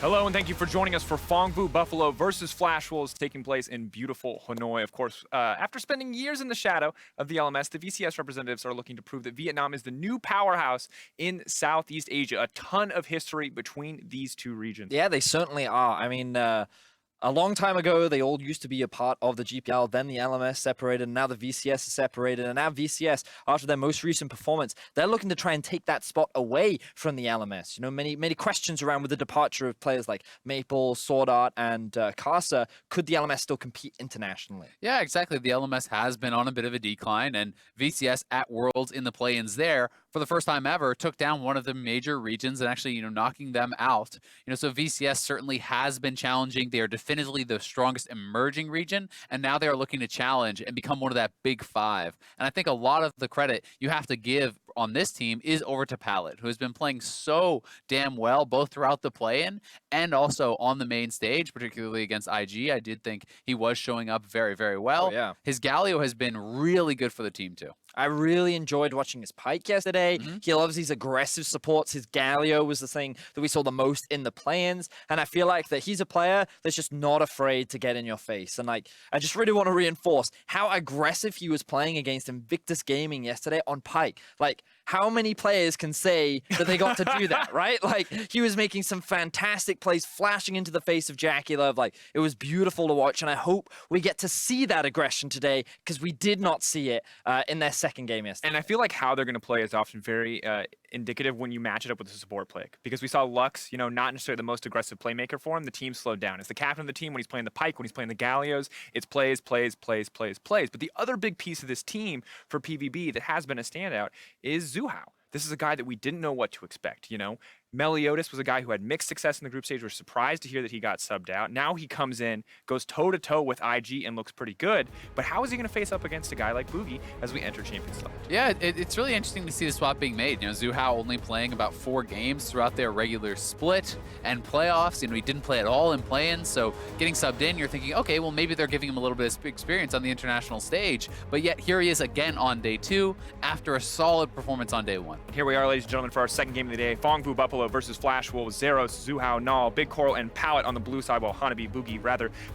Hello, and thank you for joining us for Phong Vu Buffalo versus Flash Wolves, taking place in beautiful Hanoi. Of course, after spending years in the shadow of the LMS, the VCS representatives are looking to prove that Vietnam is the new powerhouse in Southeast Asia. A ton of history between these two regions. Yeah, they certainly are. I mean, a long time ago, they all used to be a part of the GPL, then the LMS separated, and now the VCS is separated, and now VCS, after their most recent performance, they're looking to try and take that spot away from the LMS. You know, many questions around with the departure of players like Maple, Sword Art, and Casa. Could the LMS still compete internationally? Yeah, exactly. The LMS has been on a bit of a decline, and VCS at Worlds in the play-ins there, for the first time ever, took down one of the major regions and actually, knocking them out. So VCS certainly has been challenging. They are definitively the strongest emerging region, and now they are looking to challenge and become one of that big five. And I think a lot of the credit you have to give on this team is over to Pallet, who has been playing so damn well, both throughout the play-in and also on the main stage, particularly against IG. I did think he was showing up very, very well. Oh, yeah. His Galio has been really good for the team, too. I really enjoyed watching his Pyke yesterday. He loves these aggressive supports. His Galio was the thing that we saw the most in the play-ins. And I feel like that he's a player that's just not afraid to get in your face. And I just really want to reinforce how aggressive he was playing against Invictus Gaming yesterday on Pyke. How many players can say that they got to do that, right? He was making some fantastic plays, flashing into the face of Jackie Love. It was beautiful to watch, and I hope we get to see that aggression today, because we did not see it in their second game yesterday. And I feel like how they're going to play is often very indicative when you match it up with a support play. Because we saw Lux, not necessarily the most aggressive playmaker for him. The team slowed down. As the captain of the team, when he's playing the Pyke, when he's playing the Galios, it's plays. But the other big piece of this team for PVB that has been a standout is XuHao. This is a guy that we didn't know what to expect, Meliodas was a guy who had mixed success in the group stage. We're surprised to hear that he got subbed out. Now he comes in, goes toe-to-toe with IG and looks pretty good. But how is he going to face up against a guy like Bugi as we enter Champions Select? Yeah, it's really interesting to see the swap being made. XuHao only playing about 4 games throughout their regular split and playoffs. He didn't play at all in play-ins, so getting subbed in, you're thinking, okay, well, maybe they're giving him a little bit of experience on the international stage. But yet, here he is again on day 2 after a solid performance on day 1. Here we are, ladies and gentlemen, for our second game of the day. Phong Vu Buffalo versus Flash Wolves, Zeros, XuHao, Naul, BigKoro, and Pallet on the blue side, while Hanabi, Bugi,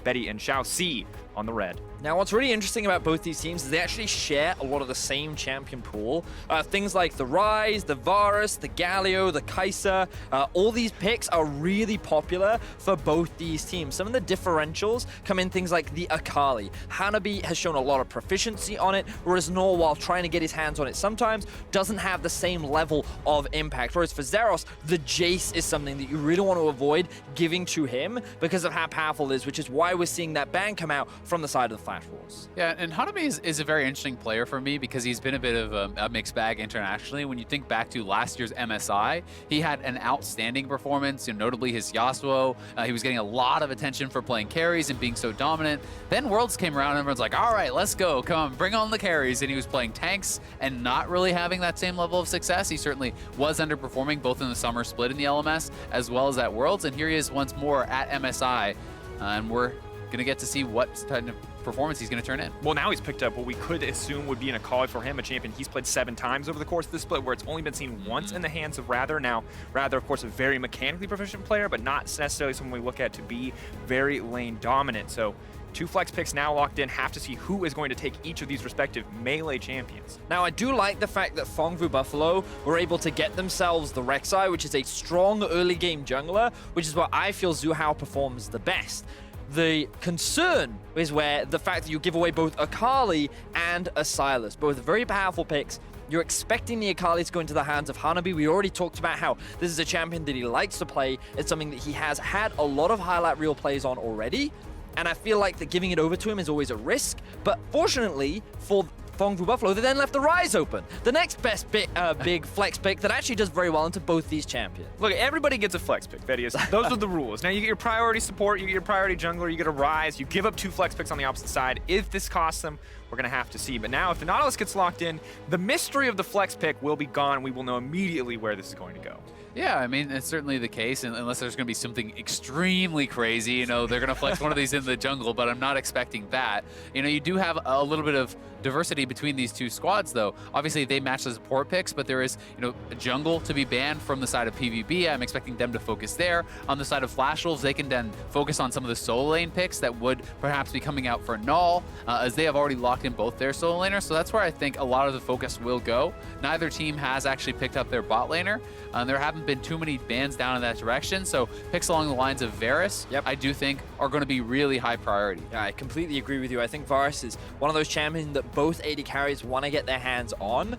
Betty, and ShiauC on the red. Now, what's really interesting about both these teams is they actually share a lot of the same champion pool. Things like the Ryze, the Varus, the Galio, the Kai'Sa, all these picks are really popular for both these teams. Some of the differentials come in things like the Akali. Hanabi has shown a lot of proficiency on it, whereas Naul, while trying to get his hands on it sometimes, doesn't have the same level of impact. Whereas for Zeros, the Jace is something that you really want to avoid giving to him because of how powerful it is, which is why we're seeing that ban come out from the side of the Flash Wolves. Yeah, and Hanabi is a very interesting player for me because he's been a bit of a mixed bag internationally. When you think back to last year's MSI, he had an outstanding performance, notably his Yasuo. He was getting a lot of attention for playing carries and being so dominant. Then Worlds came around and everyone's like, all right, let's go, come on, bring on the carries. And he was playing tanks and not really having that same level of success. He certainly was underperforming both in the summer split in the LMS as well as at Worlds. And here he is once more at MSI, and we're going to get to see what kind of performance he's going to turn in. Well, now he's picked up what we could assume would be an Akali for him, a champion he's played 7 times over the course of the split, where it's only been seen once in the hands of Rather. Now, Rather, of course, a very mechanically proficient player, but not necessarily someone we look at to be very lane dominant. So 2 flex picks now locked in. Have to see who is going to take each of these respective melee champions. Now, I do like the fact that Phong Vu Buffalo were able to get themselves the Rek'Sai, which is a strong early game jungler, which is where I feel XuHao performs the best. The concern is where the fact that you give away both Akali and a Sylas, both very powerful picks. You're expecting the Akali to go into the hands of Hanabi. We already talked about how this is a champion that he likes to play. It's something that he has had a lot of highlight reel plays on already. And I feel like that giving it over to him is always a risk. But fortunately for Phong Vu Buffalo, they then left the Ryze open. The next best big flex pick that actually does very well into both these champions. Look, everybody gets a flex pick, Vedius. Those are the rules. Now you get your priority support, you get your priority jungler, you get a Ryze, you give up 2 flex picks on the opposite side. If this costs them, we're going to have to see. But now, if the Nautilus gets locked in, the mystery of the flex pick will be gone. We will know immediately where this is going to go. Yeah, I mean, it's certainly the case, unless there's going to be something extremely crazy. You know, they're going to flex one of these into the jungle, but I'm not expecting that. You know, you do have a little bit of diversity between these two squads, though. Obviously, they match the support picks, but there is, you know, a jungle to be banned from the side of PVB. I'm expecting them to focus there. On the side of Flash Wolves, they can then focus on some of the solo lane picks that would perhaps be coming out for Naul, as they have already locked in both their solo laners. So that's where I think a lot of the focus will go. Neither team has actually picked up their bot laner. There haven't been too many bans down in that direction, so picks along the lines of Varus, I do think are going to be really high priority. Yeah, I completely agree with you. I think Varus is one of those champions that both AD carries want to get their hands on,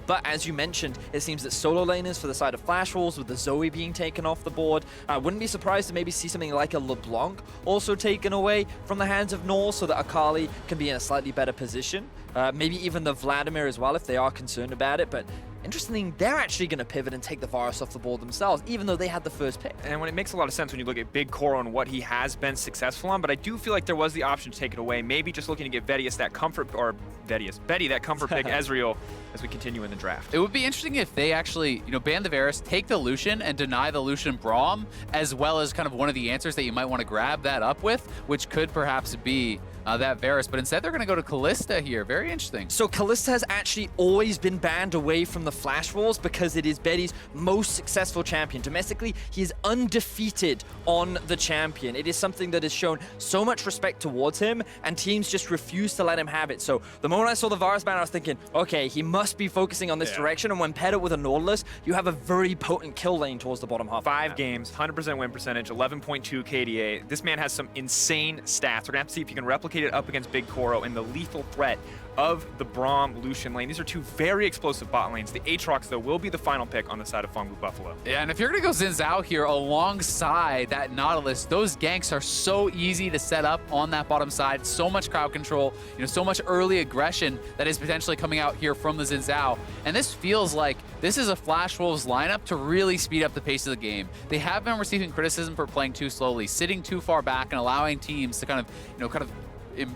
but as you mentioned, it seems that solo laners for the side of Flash Wolves, with the Zoe being taken off the board, wouldn't be surprised to maybe see something like a LeBlanc also taken away from the hands of Naul, so that Akali can be in a slightly better position. Maybe even the Vladimir as well, if they are concerned about it, but interestingly, they're actually going to pivot and take the Varus off the board themselves, even though they had the first pick. And when it makes a lot of sense when you look at BigKoro and what he has been successful on, but I do feel like there was the option to take it away. Maybe just looking to give Betty that comfort, or Betty that comfort pick, Ezreal, as we continue in the draft. It would be interesting if they actually, you know, ban the Varus, take the Lucian, and deny the Lucian Braum, as well as kind of one of the answers that you might want to grab that up with, which could perhaps be that Varus, but instead they're going to go to Kalista here. Very interesting. So Kalista has actually always been banned away from the Flash Wolves because it is Betty's most successful champion. Domestically, he is undefeated on the champion. It is something that has shown so much respect towards him, and teams just refuse to let him have it. So the moment I saw the Varus ban, I was thinking, okay, he must be focusing on this direction, and when paired up with a Nautilus, you have a very potent kill lane towards the bottom half. 5 games, 100% win percentage, 11.2 KDA. This man has some insane stats. We're going to have to see if you can replicate it up against BigKoro and the lethal threat of the Braum Lucian lane. These are two very explosive bot lanes. The Aatrox, though, will be the final pick on the side of Phong Buffalo. Yeah, and if you're going to go Zhao here alongside that Nautilus, those ganks are so easy to set up on that bottom side. So much crowd control, you know, so much early aggression that is potentially coming out here from the Zhao. And this feels like this is a Flash Wolves lineup to really speed up the pace of the game. They have been receiving criticism for playing too slowly, sitting too far back, and allowing teams to kind of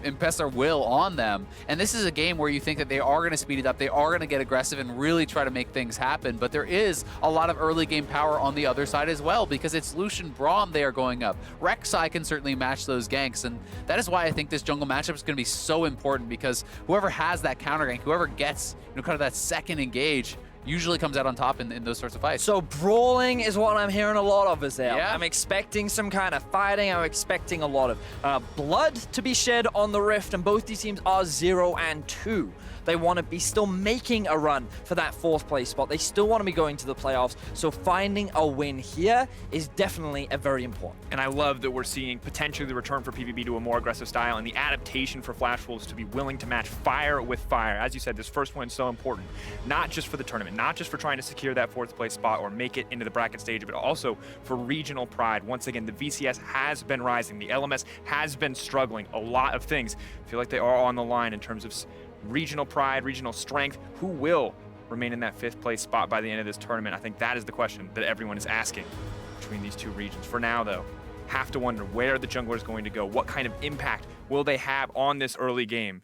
impress their will on them. And this is a game where you think that they are going to speed it up, they are going to get aggressive and really try to make things happen, but there is a lot of early game power on the other side as well, because it's Lucian Braum they are going up. Rek'Sai can certainly match those ganks, and that is why I think this jungle matchup is going to be so important, because whoever has that counter gank, whoever gets, you know, kind of that second engage, usually comes out on top in those sorts of fights. So brawling is what I'm hearing a lot of, is there? Yeah. I'm expecting some kind of fighting. I'm expecting a lot of blood to be shed on the Rift, and both these teams are 0 and 2. They want to be still making a run for that 4th place spot. They still want to be going to the playoffs, so finding a win here is definitely a very important. And I love that we're seeing potentially the return for PVB to a more aggressive style and the adaptation for Flash Wolves to be willing to match fire with fire. As you said, this first win is so important, not just for the tournament, not just for trying to secure that 4th place spot or make it into the bracket stage, but also for regional pride. Once again, the VCS has been rising. The LMS has been struggling. A lot of things feel like they are on the line in terms of regional pride, regional strength. Who will remain in that 5th place spot by the end of this tournament? I think that is the question that everyone is asking between these two regions. For now, though, have to wonder where the jungler is going to go. What kind of impact will they have on this early game?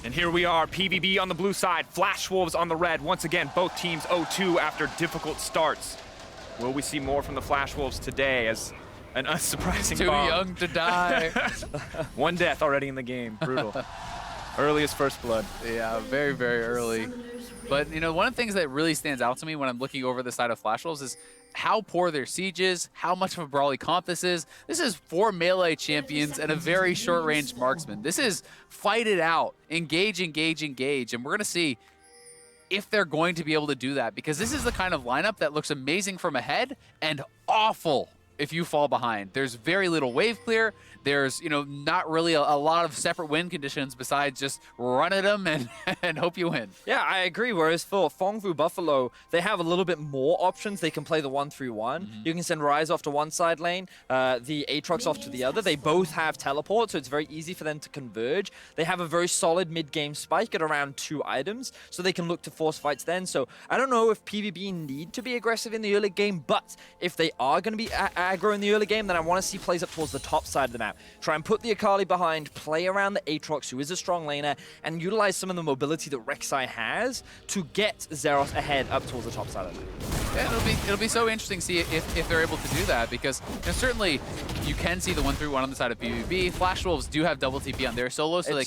And here we are, PVB on the blue side, Flash Wolves on the red. Once again, both teams 0-2 after difficult starts. Will we see more from the Flash Wolves today as an unsurprising Too bomb? young to die. 1 death already in the game, brutal. Earliest first blood. Yeah, very, very early. But, you know, one of the things that really stands out to me when I'm looking over the side of Flash Wolves is how poor their siege is, how much of a brawly comp this is. This is 4 melee champions and a very short-range marksman. This is fight it out, engage, engage, engage. And we're going to see if they're going to be able to do that, because this is the kind of lineup that looks amazing from ahead and awful if you fall behind. There's very little wave clear. There's, not really a lot of separate win conditions besides just run at them and hope you win. Yeah, I agree. Whereas for Phong Vu Buffalo, they have a little bit more options. They can play the 1-3-1. You can send Ryze off to one side lane, the Aatrox off to the other. They both have teleport, so it's very easy for them to converge. They have a very solid mid-game spike at around 2 items, so they can look to force fights then. So I don't know if PVB need to be aggressive in the early game, but if they are going to be aggro in the early game, then I want to see plays up towards the top side of the map. Try and put the Akali behind, play around the Aatrox, who is a strong laner, and utilize some of the mobility that Rek'Sai has to get Zeros ahead up towards the top side of the map. Yeah, it'll be so interesting to see if they're able to do that, because certainly you can see the 1-3-1 on the side of PvP. Flash Wolves do have double TP on their solo, so they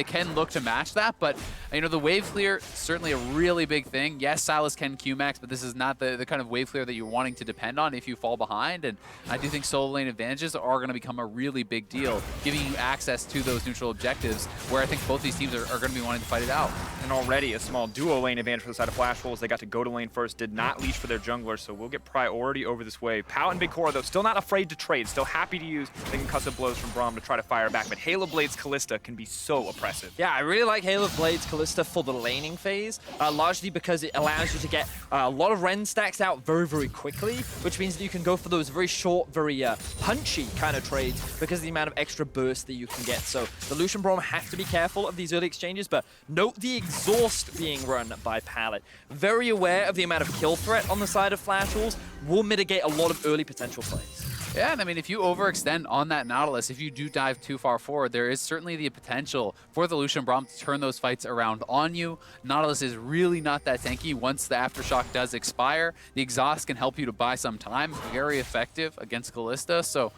can look to match that. But the wave clear certainly a really big thing. Yes, Sylas can Q-max, but this is not the kind of wave clear that you're wanting to depend on if you fall behind. And I do think solo lane advantages are going to become a really big deal, giving you access to those neutral objectives, where I think both these teams are going to be wanting to fight it out. And already a small duo lane advantage for the side of Flash Wolves. They got to go to lane first, did not leash for their jungler, so we'll get priority over this wave. Pal and BigKoro, though, still not afraid to trade, still happy to use the concussive blows from Braum to try to fire back, but Halo Blade's Kalista can be so oppressive. Yeah, I really like Halo Blade's Kalista for the laning phase, largely because it allows you to get a lot of Ren stacks out very, very quickly, which means that you can go for those very short, very punchy kind of trades because of the amount of extra burst that you can get. So the Lucian Braum have to be careful of these early exchanges, but note the exhaust being run by Pallet. Very aware of the amount of kill threat on the side of Flash Wolves, will mitigate a lot of early potential plays. Yeah, and I mean, if you overextend on that Nautilus, if you do dive too far forward, there is certainly the potential for the Lucian Braum to turn those fights around on you. Nautilus is really not that tanky once the Aftershock does expire. The exhaust can help you to buy some time. Very effective against Kalista, so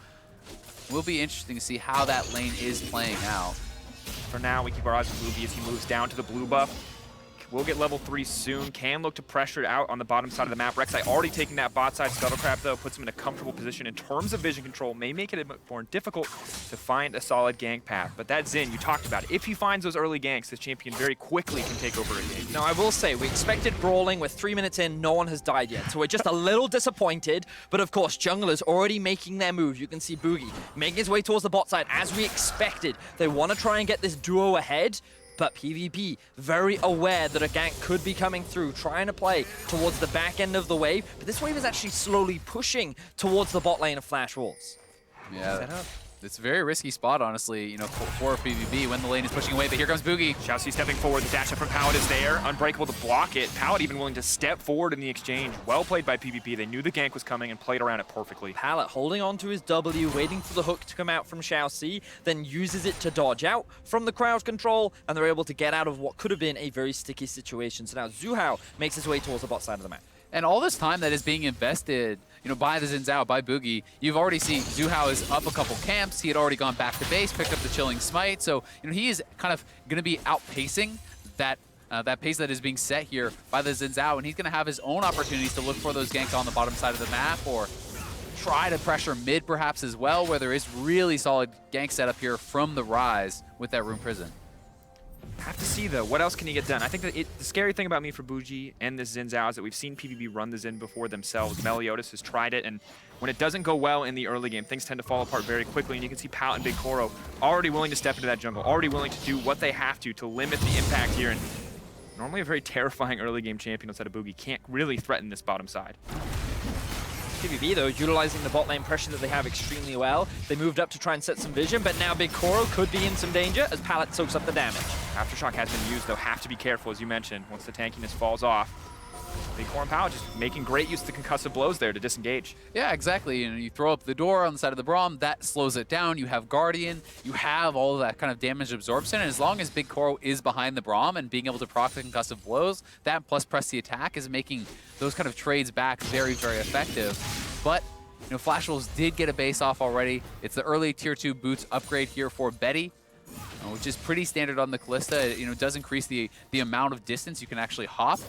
will be interesting to see how that lane is playing out. For now, we keep our eyes on Bugi as he moves down to the blue buff. We'll get level 3 soon. Can look to pressure it out on the bottom side of the map. Rek'Sai already taking that bot side Scuttlecrab, though, puts him in a comfortable position in terms of vision control. May make it a bit more difficult to find a solid gank path. But that Xin, you talked about it. If he finds those early ganks, this champion very quickly can take over a game. Now, I will say, we expected brawling. We're 3 minutes in, no one has died yet. So we're just a little disappointed. But of course, junglers already making their move. You can see Bugi making his way towards the bot side, as we expected. They want to try and get this duo ahead. But PvP, very aware that a gank could be coming through, trying to play towards the back end of the wave. But this wave is actually slowly pushing towards the bot lane of Flash Wolves. Yeah, it's a very risky spot, honestly, for PvP when the lane is pushing away. But here comes Bugi. ShiauC stepping forward. The dash up from Pallet is there. Unbreakable to block it. Pallet even willing to step forward in the exchange. Well played by PvP. They knew the gank was coming and played around it perfectly. Pallet holding on to his W, waiting for the hook to come out from ShiauC, then uses it to dodge out from the crowd control, and they're able to get out of what could have been a very sticky situation. So now XuHao makes his way towards the bot side of the map. And all this time that is being invested, by the Zhao, by Bugi, you've already seen XuHao is up a couple camps. He had already gone back to base, picked up the Chilling Smite. So, he is kind of going to be outpacing that pace that is being set here by the Zhao, and he's going to have his own opportunities to look for those ganks on the bottom side of the map, or try to pressure mid perhaps as well, where there is really solid gank setup here from the Ryze with that Rune Prison. Have to see, though, what else can he get done? I think that the scary thing about me for Bugi and this Zhao is that we've seen PvP run the Xin before themselves. Meliodas has tried it, and when it doesn't go well in the early game, things tend to fall apart very quickly, and you can see Pal and BigKoro already willing to step into that jungle, already willing to do what they have to limit the impact here. And normally a very terrifying early game champion outside of Bugi can't really threaten this bottom side. PvP, though, utilizing the bot lane pressure that they have extremely well. They moved up to try and set some vision, but now BigKoro could be in some danger as Pallet soaks up the damage. Aftershock has been used, though. Have to be careful, as you mentioned, once the tankiness falls off. BigKoro and Pallet just making great use of the concussive blows there to disengage. Yeah, exactly. You throw up the door on the side of the Braum, that slows it down. You have Guardian, you have all of that kind of damage absorption, and as long as BigKoro is behind the Braum and being able to proc the concussive blows, that plus press the attack is making those kind of trades back very, very effective. But Flash Wolves did get a base off already. It's the early tier 2 boots upgrade here for Betty, which is pretty standard on the Kalista. It does increase the amount of distance you can actually hop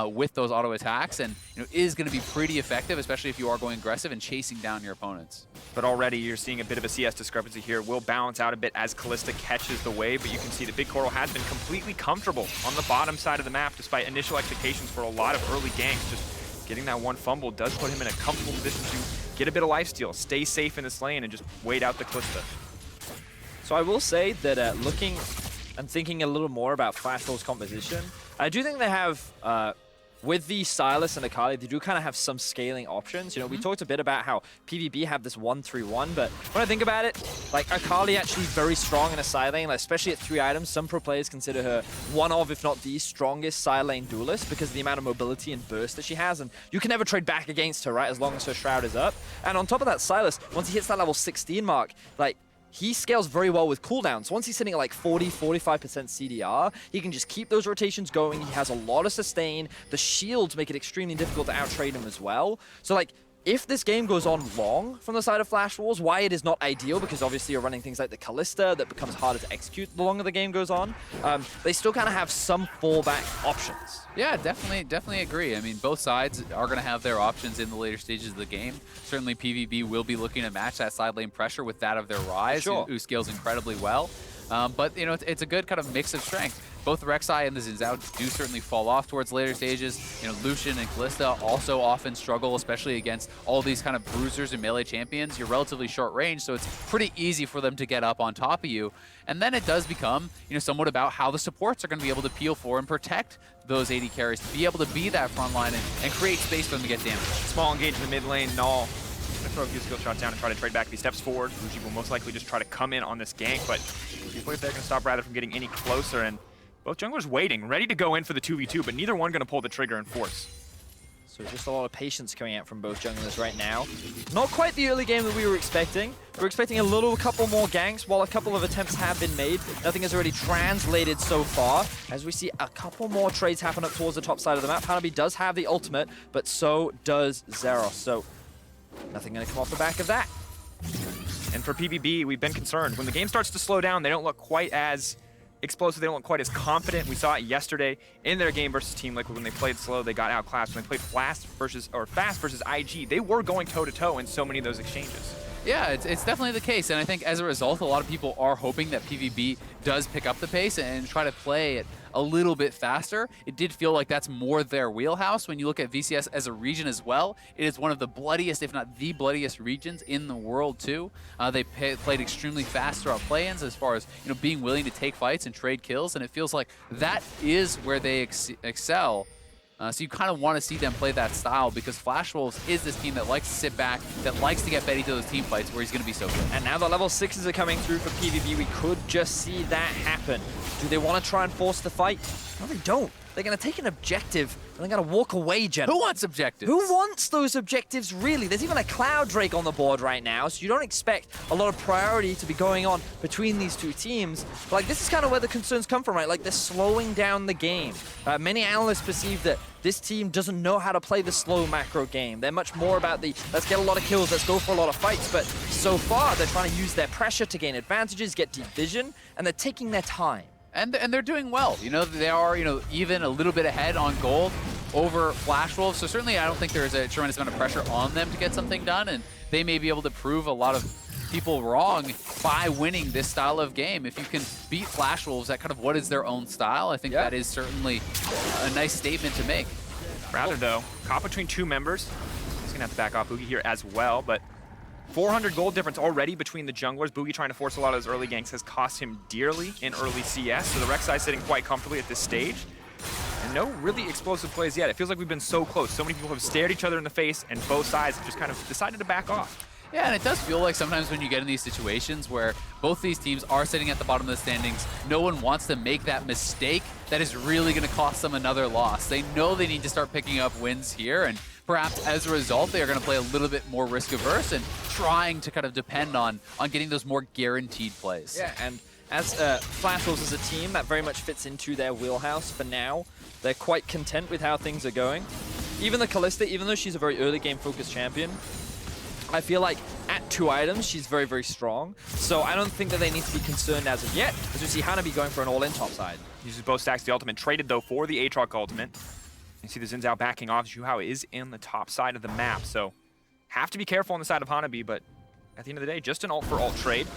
with those auto attacks, and is going to be pretty effective, especially if you are going aggressive and chasing down your opponents. But already you're seeing a bit of a CS discrepancy here. Will balance out a bit as Kalista catches the wave, but you can see that BigKoro has been completely comfortable on the bottom side of the map, despite initial expectations for a lot of early ganks. Just getting that one fumble does put him in a comfortable position to get a bit of lifesteal, stay safe in this lane, and just wait out the Kalista. So I will say that looking and thinking a little more about FlashWolves' composition, I do think they have, with the Sylas and Akali, they do kind of have some scaling options. You know, we talked a bit about how PVB have this 1-3-1, but when I think about it, like Akali actually very strong in a side lane, like, especially at 3 items. Some pro players consider her one of, if not the strongest side lane duelist because of the amount of mobility and burst that she has, and you can never trade back against her, right, as long as her Shroud is up. And on top of that, Sylas, once he hits that level 16 mark, like, he scales very well with cooldowns. Once he's sitting at like 40-45% CDR, he can just keep those rotations going. He has a lot of sustain. The shields make it extremely difficult to out-trade him as well. So like, if this game goes on long from the side of FlashWolves, why it is not ideal, because obviously you're running things like the Kalista that becomes harder to execute the longer the game goes on, they still kind of have some fallback options. Yeah, definitely agree. I mean, both sides are going to have their options in the later stages of the game. Certainly PVB will be looking to match that side lane pressure with that of their Ryze, who scales incredibly well. But, you know, it's a good kind of mix of strength. Both Rek'Sai and the Zhao do certainly fall off towards later stages. You know, Lucian and Kalista also often struggle, especially against all these kind of bruisers and melee champions. You're relatively short range, so it's pretty easy for them to get up on top of you. And then it does become, you know, somewhat about how the supports are going to be able to peel for and protect those AD carries, to be able to be that front line and create space for them to get damage. Small engage in the mid lane, Naul. Gonna throw a few skill shots down and try to trade back. If he steps forward, Bugi will most likely just try to come in on this gank, but they're going to stop rather from getting any closer, and both junglers waiting, ready to go in for the 2v2, but neither one going to pull the trigger and force. So just a lot of patience coming out from both junglers right now. Not quite the early game that we were expecting. We were expecting a couple more ganks. While a couple of attempts have been made, nothing has already translated so far. As we see a couple more trades happen up towards the top side of the map. Hanabi does have the ultimate, but so does Zero. So nothing going to come off the back of that. And for PVB, we've been concerned. When the game starts to slow down, they don't look quite as explosive, they don't look quite as confident. We saw it yesterday in their game versus Team Liquid. When they played slow, they got outclassed. When they played fast versus IG, they were going toe-to-toe in so many of those exchanges. Yeah, it's definitely the case, and I think as a result, a lot of people are hoping that PVB does pick up the pace and try to play it a little bit faster. It did feel like that's more their wheelhouse. When you look at VCS as a region as well, it is one of the bloodiest, if not the bloodiest regions in the world too. They played extremely fast throughout play-ins as far as, you know, being willing to take fights and trade kills, and it feels like that is where they excel. So you kind of want to see them play that style, because FlashWolves is this team that likes to sit back, that likes to get Betty to those team fights where he's going to be so good. And now the level 6s are coming through for PVB. We could just see that happen. Do they want to try and force the fight? No, they don't. They're going to take an objective, and they're going to walk away, Jen. Who wants objectives? Who wants those objectives, really? There's even a Cloud Drake on the board right now, so you don't expect a lot of priority to be going on between these two teams. But, like, this is kind of where the concerns come from, right? Like, they're slowing down the game. Many analysts perceive that this team doesn't know how to play the slow macro game. They're much more about the, let's get a lot of kills, let's go for a lot of fights. But so far, they're trying to use their pressure to gain advantages, get deep vision, and they're taking their time. And they're doing well. You know, they are, you know, even a little bit ahead on gold over FlashWolves. So certainly I don't think there's a tremendous amount of pressure on them to get something done. And they may be able to prove a lot of people wrong by winning this style of game. If you can beat FlashWolves at kind of what is their own style, I think that is certainly a nice statement to make. Rather, though, caught between two members. He's going to have to back off Bugi here as well, but 400 gold difference already between the junglers. Bugi trying to force a lot of those early ganks has cost him dearly in early CS, so the Rek'Sai sitting quite comfortably at this stage. And no really explosive plays yet. It feels like we've been so close. So many people have stared each other in the face, and both sides have just kind of decided to back off. Yeah, and it does feel like sometimes when you get in these situations where both these teams are sitting at the bottom of the standings, no one wants to make that mistake that is really going to cost them another loss. They know they need to start picking up wins here, and perhaps as a result, they are going to play a little bit more risk-averse and trying to kind of depend on getting those more guaranteed plays. Yeah, and as FlashWolves as a team, that very much fits into their wheelhouse for now. They're quite content with how things are going. Even the Kalista, even though she's a very early game focused champion, I feel like at 2 items, she's very, very strong. So I don't think that they need to be concerned as of yet, as we see Hanabi going for an all-in top side. Uses both stacks of the ultimate, traded though for the Aatrox ultimate. You see the XuHao backing off. XuHao is in the top side of the map, so have to be careful on the side of Hanabi, but at the end of the day, just an ult for ult trade.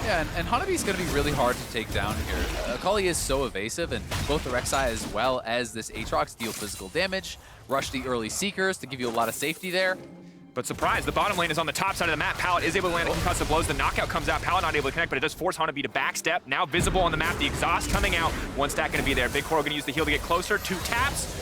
Yeah, and Hanabi's going to be really hard to take down here. Akali is so evasive, and both the Rek'Sai as well as this Aatrox deal physical damage, rush the early Seekers to give you a lot of safety there. But surprise, the bottom lane is on the top side of the map. Pallet is able to land the concussive blows. The knockout comes out. Pallet not able to connect, but it does force Hanabi to backstep. Now visible on the map. The exhaust coming out. One stack going to be there. BigKoro going to use the heal to get closer. 2 taps.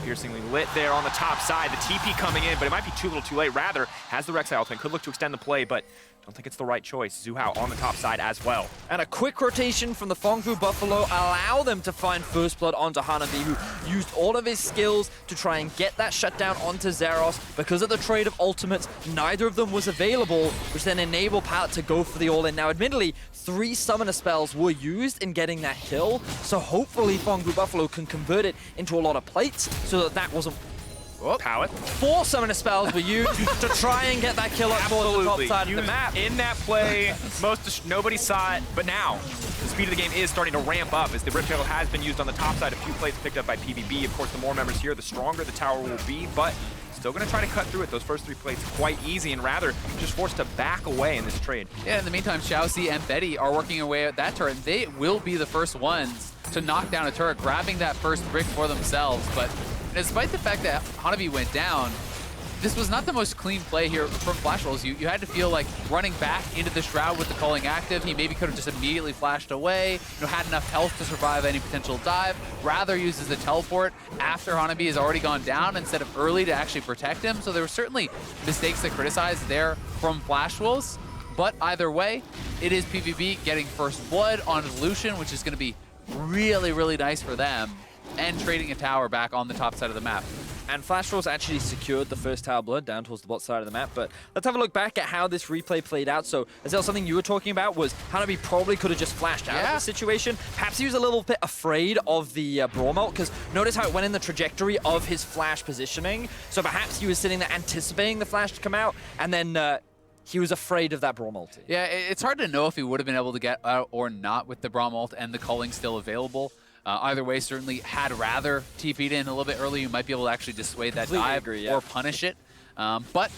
Piercingly lit there on the top side. The TP coming in, but it might be too little too late. Rather, has the Rek'Sai ultimate. Could look to extend the play, but don't think it's the right choice. XuHao on the top side as well. And a quick rotation from the Phong Buffalo allow them to find first blood onto Hanabi, who used all of his skills to try and get that shutdown onto Zeros. Because of the trade of ultimates, neither of them was available, which then enabled Pallet to go for the all-in. Now, admittedly, 3 summoner spells were used in getting that kill, so hopefully Phong Buffalo can convert it into a lot of plates so that that wasn't... Pallet. 4 summoner spells were used to try and get that kill up towards the top side of the map. In that play, nobody saw it, but now the speed of the game is starting to ramp up as the Rip Tail has been used on the top side. A few plays picked up by PVB. Of course, the more members here, the stronger the tower will be, but still going to try to cut through it. Those first 3 plays quite easy, and rather just forced to back away in this trade. Yeah, in the meantime, ShiauC and Betty are working away at that turret. They will be the first ones to knock down a turret, grabbing that first brick for themselves, but despite the fact that Hanabi went down, this was not the most clean play here from Flash Rolls. You had to feel like running back into the Shroud with the calling active. He maybe could have just immediately flashed away, had enough health to survive any potential dive. Rather uses the teleport after Hanabi has already gone down instead of early to actually protect him. So there were certainly mistakes to criticize there from Flash Rolls. But either way, it is PVB getting first blood on Lucian, which is going to be really, really nice for them, and trading a tower back on the top side of the map. And Flash Rolls actually secured the first tower blood down towards the bot side of the map, but let's have a look back at how this replay played out. So, Azelle, something you were talking about was Hanabi probably could have just flashed out of the situation. Perhaps he was a little bit afraid of the Braum ult, because notice how it went in the trajectory of his flash positioning. So perhaps he was sitting there anticipating the flash to come out, and then he was afraid of that Braum ulti. Yeah, it's hard to know if he would have been able to get out or not with the Braum ult and the calling still available. Either way, certainly had rather TP'd in a little bit early. You might be able to actually dissuade that dive or punish it. But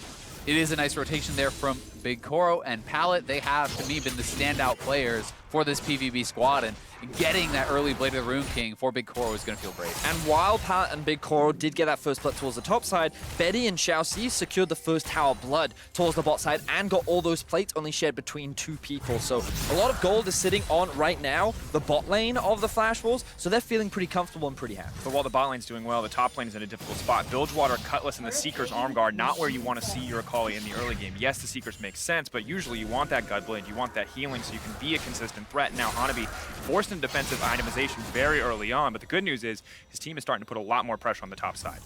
it is a nice rotation there from BigKoro and Pallet. They have, to me, been the standout players for this PVB squad, and getting that early Blade of the Rune King for BigKoro is going to feel great. And while Pallet and BigKoro did get that first blood towards the top side, Betty and ShiauC secured the first tower blood towards the bot side and got all those plates only shared between 2 people. So a lot of gold is sitting on, right now, the bot lane of the Flash Wolves, so they're feeling pretty comfortable and pretty happy. But while the bot lane's doing well, the top lane is in a difficult spot. Bilgewater, Cutlass, and the Seeker's Arm Guard, not where you want to see your Akali in the early game. Yes, the Seekers make sense, but usually you want that Gutblade, you want that healing so you can be a consistent threat. Now Hanabi forced into defensive itemization very early on, but the good news is his team is starting to put a lot more pressure on the top side.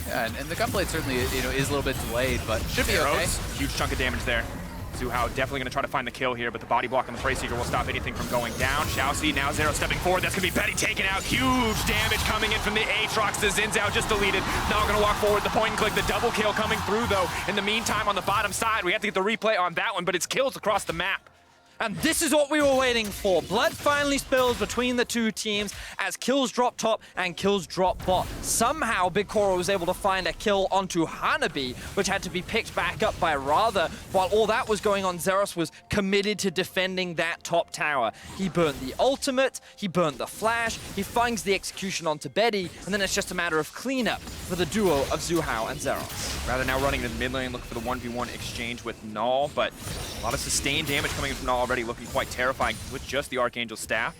Yeah, and the Gunblade certainly is a little bit delayed, but should be okay. Huge chunk of damage there. XuHao definitely going to try to find the kill here, but the body block on the Prey Seeker will stop anything from going down. ShiauC now Zero stepping forward. That's going to be Betty taken out. Huge damage coming in from the Aatrox. The Zhao just deleted. Now going to walk forward. The point and click. The double kill coming through, though. In the meantime, on the bottom side, we have to get the replay on that one, but it's kills across the map. And this is what we were waiting for. Blood finally spills between the 2 teams as kills drop top and kills drop bot. Somehow, BigKoro was able to find a kill onto Hanabi, which had to be picked back up by Rather. While all that was going on, Zeros was committed to defending that top tower. He burnt the ultimate, he burnt the flash, he finds the execution onto Betty, and then it's just a matter of cleanup for the duo of XuHao and Zeros. Rather now running to the mid lane, looking for the 1v1 exchange with Naul, but a lot of sustained damage coming in from Naul, already looking quite terrifying with just the Archangel staff.